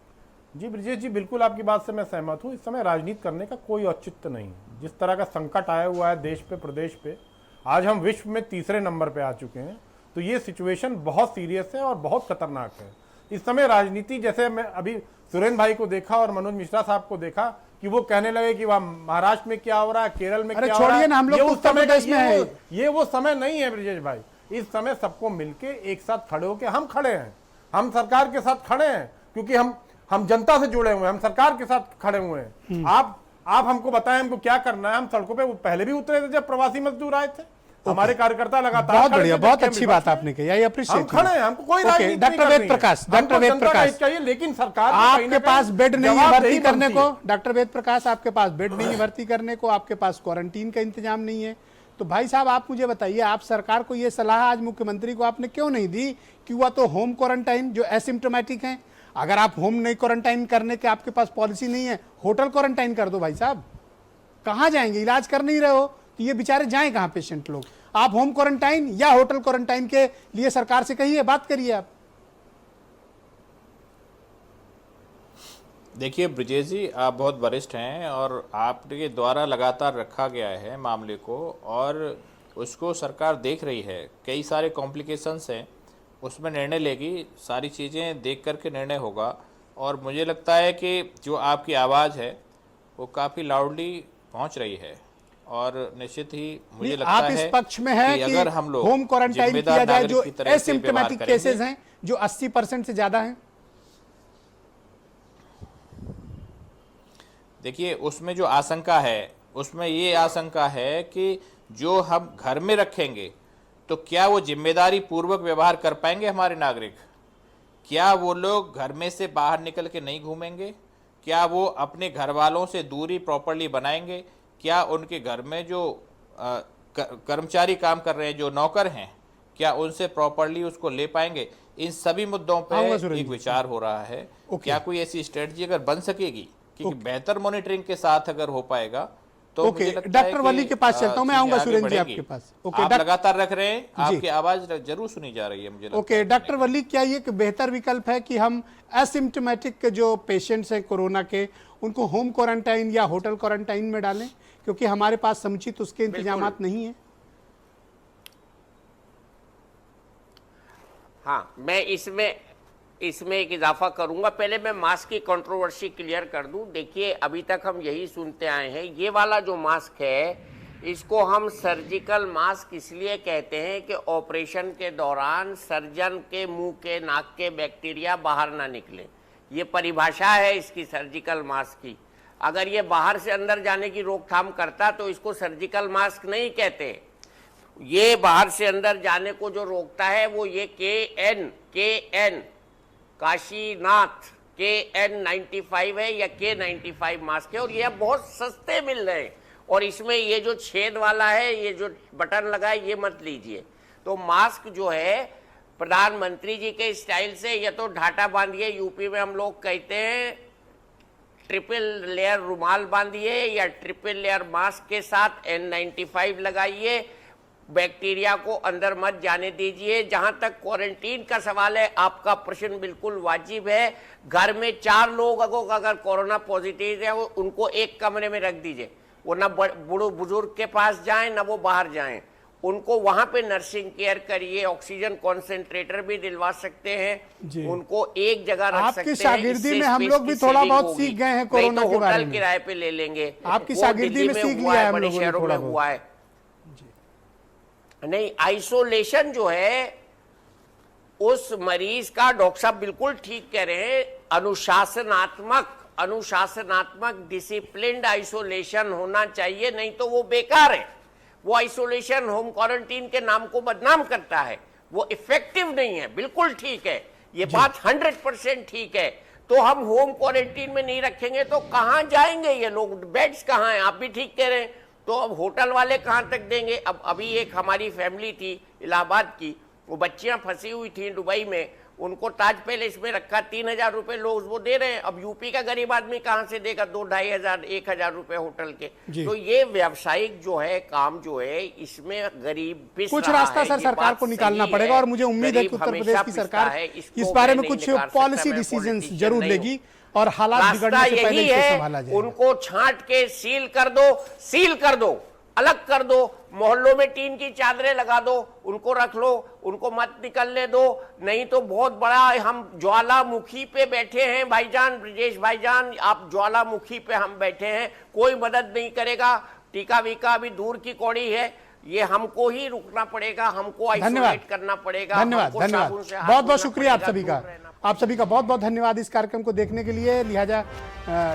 जी ब्रजेश जी, बिल्कुल आपकी बात से मैं सहमत हूँ। इस समय राजनीति करने का कोई औचित्य नहीं है। जिस तरह का संकट आया हुआ है देश पे, प्रदेश पे, आज हम विश्व में तीसरे नंबर पे आ चुके हैं, तो ये सिचुएशन बहुत सीरियस है और बहुत खतरनाक है। इस समय राजनीति, जैसे मैं अभी सुरेंद्र भाई को देखा और मनोज मिश्रा साहब को देखा कि वो कहने लगे कि वह महाराष्ट्र में क्या हो रहा है, केरल में क्या हो रहा है, ना, हम लोग ये तो उस समय उत्तर प्रदेश में है। ये वो समय नहीं है ब्रजेश भाई। इस समय सबको मिलके एक साथ खड़े होकर हम खड़े हैं, हम सरकार के साथ खड़े हैं, क्योंकि हम जनता से जुड़े हुए हैं, हम सरकार के साथ खड़े हुए हैं। आप हमको बताएं हमको क्या करना है। हम सड़कों पे पहले भी उतरे थे जब प्रवासी मजदूर आए थे, हमारे कार्यकर्ता लगातार बहुत खड़े बढ़िया, थे, बहुत जबकि अच्छी विपक्ष बात में आपने कही, आई अप्रिशिएट। हम खड़े हैं, हमको कोई राजनीति नहीं डॉक्टर करनी वेद है। प्रकाश, हमको डॉक्टर वेद जनता का प्रकाश हित चाहिए, लेकिन सरकार को कहीं ना आपके पास कहीं बेड नहीं है जवाबदेही भर्ती करने बनती को, है। डॉक्टर वेद प्रकाश आपके पास बेड नहीं है भर्ती करने को, आपके पास क्वारंटीन का इंतजाम नहीं है। तो भाई साहब आप मुझे बताइए, आप सरकार को ये सलाह आज मुख्यमंत्री को आपने क्यों नहीं दी कि वह तो होम क्वारंटाइन जो एसिम्प्टोमेटिक हैं, अगर आप होम नहीं क्वारंटाइन करने के आपके पास पॉलिसी नहीं है, होटल क्वारंटाइन कर दो भाई साहब। कहाँ जाएंगे? इलाज कर नहीं रहे हो तो ये बेचारे जाएं कहाँ पेशेंट लोग? आप होम क्वारंटाइन या होटल क्वारंटाइन के लिए सरकार से कहिए, बात करिए आप। देखिए ब्रिजेश जी, आप बहुत वरिष्ठ हैं और आपके द्वारा लगातार रखा गया है मामले को और उसको सरकार देख रही है। कई सारे कॉम्प्लिकेशंस हैं, उसमें निर्णय लेगी, सारी चीज़ें देख करके निर्णय होगा। और मुझे लगता है कि जो आपकी आवाज़ है वो काफ़ी लाउडली पहुंच रही है और निश्चित ही मुझे लगता आप है इस पक्ष में है कि अगर हम लोग होम क्वारंटाइन जिम्मेदार किया जाए, नागरिक जो की तरह से व्यवहार एसिम्प्टोमेटिक करेंगे। केसेस हैं जो 80% से ज्यादा हैं। देखिए उसमें जो आशंका है, उसमें ये आशंका है कि जो हम घर में रखेंगे तो क्या वो जिम्मेदारी पूर्वक व्यवहार कर पाएंगे हमारे नागरिक? क्या वो लोग घर में से बाहर निकल के नहीं घूमेंगे? क्या वो अपने घर वालों से दूरी प्रॉपरली बनाएंगे? क्या उनके घर में जो कर्मचारी काम कर रहे हैं, जो नौकर हैं, क्या उनसे प्रॉपरली उसको ले पाएंगे? इन सभी मुद्दों पे एक विचार हो रहा है। क्या कोई ऐसी स्ट्रेटजी अगर बन सकेगी कि बेहतर मॉनिटरिंग के साथ अगर हो पाएगा तो मुझे लगता है डॉक्टर वली के पास चलता हूं मैं, आऊंगा सुरेंद्र जी आपके पास। आप लगातार रख रहे हैं, आपकी आवाज जरूर सुनी जा रही है मुझे लगता है। डॉक्टर वली, क्या ये एक बेहतर विकल्प है कि हम एसिम्प्टोमेटिक जो पेशेंट्स हैं कोरोना के, उनको होम क्वारंटाइन या होटल क्वारंटाइन में डालें, क्योंकि हमारे पास समुचित उसके इंतजामात नहीं है? हाँ, मैं इसमें एक इजाफा करूंगा। पहले मैं मास्क की कंट्रोवर्सी क्लियर कर दूं। देखिए अभी तक हम यही सुनते आए हैं, ये वाला जो मास्क है इसको हम सर्जिकल मास्क इसलिए कहते हैं कि ऑपरेशन के दौरान सर्जन के मुंह के नाक के बैक्टीरिया बाहर ना निकले। ये परिभाषा है इसकी सर्जिकल मास्क की। अगर ये बाहर से अंदर जाने की रोकथाम करता तो इसको सर्जिकल मास्क नहीं कहते। ये बाहर से अंदर जाने को जो रोकता है वो ये KN काशीनाथ KN95 है या K95 मास्क है और ये अब बहुत सस्ते मिल रहे हैं। और इसमें ये जो छेद वाला है, ये जो बटन लगा है, ये मत लीजिए। तो मास्क जो है प्रधानमंत्री जी के स्टाइल से या तो ढाटा बांधिए, यूपी में हम लोग कहते हैं ट्रिपल लेयर रुमाल बांधिए, या ट्रिपल लेयर मास्क के साथ N95 लगाइए। बैक्टीरिया को अंदर मत जाने दीजिए। जहां तक क्वारंटीन का सवाल है, आपका प्रश्न बिल्कुल वाजिब है। घर में 4 लोग अगर कोरोना पॉजिटिव है उनको एक कमरे में रख दीजिए। वो ना बूढ़े बुजुर्ग के पास जाएं ना वो बाहर जाएं। उनको वहां पे नर्सिंग केयर करिए, ऑक्सीजन कॉन्सेंट्रेटर भी दिलवा सकते हैं, उनको एक जगह रख सकते हैं। आपकी शागिर्दी में हम लोग भी थोड़ा बहुत सीख गए हैं कोरोना के बारे में। होटल किराए पे ले लेंगे। आपकी शागिर्दी में सीख लिया है, बड़े शहरों में हुआ है। नहीं, आइसोलेशन जो है उस मरीज का, डॉक्टर साहब बिल्कुल ठीक कह रहे हैं, अनुशासनात्मक डिसिप्लिन्ड आइसोलेशन होना चाहिए, नहीं तो वो बेकार है। वो आइसोलेशन होम क्वारंटीन के नाम को बदनाम करता है, वो इफेक्टिव नहीं है। बिल्कुल ठीक है, ये बात 100% ठीक है। तो हम होम क्वारंटीन में नहीं रखेंगे तो कहां जाएंगे ये लोग? बेड्स कहां हैं? आप भी ठीक कह रहे हैं। तो अब होटल वाले कहां तक देंगे? अब अभी एक हमारी फैमिली थी इलाहाबाद की, वो बच्चियां फंसी हुई थी दुबई में, उनको ताज पैलेस में रखा, 3000 रुपए लोग वो दे रहे हैं। अब यूपी का गरीब आदमी कहां से देगा 2-2,500 1,000 रुपए होटल के? तो ये व्यावसायिक जो है काम जो है, इसमें गरीब पिस कुछ रहा रास्ता है। सर सरकार को निकालना पड़ेगा और मुझे उम्मीद है कि उत्तर प्रदेश की सरकार इस बारे में कुछ पॉलिसी डिसीजंस जरूर लेगी और हालात बिगड़ने से पहले इसे संभाला जाएगा। उनको छांट के सील कर दो, अलग कर दो, मोहल्लों में टीन की चादरें लगा दो, उनको रख लो, उनको मत निकलने दो। नहीं तो बहुत बड़ा हम ज्वालामुखी पे बैठे हैं भाईजान, ब्रिजेश भाईजान, आप ज्वालामुखी पे हम बैठे हैं, कोई मदद नहीं करेगा। टीका वीका अभी दूर की कौड़ी है, ये हमको ही रुकना पड़ेगा, हमको आइसोलेट करना पड़ेगा। धन्यवाद। बहुत बहुत शुक्रिया आप सभी का, बहुत बहुत धन्यवाद इस कार्यक्रम को देखने के लिए। लिहाजा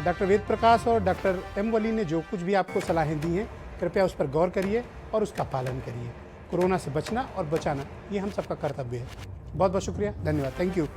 डॉक्टर वेद प्रकाश और डॉक्टर M वली ने जो कुछ भी आपको सलाहें दी हैं, कृपया उस पर गौर करिए और उसका पालन करिए। कोरोना से बचना और बचाना ये हम सबका कर्तव्य है। बहुत बहुत शुक्रिया, धन्यवाद, थैंक यू।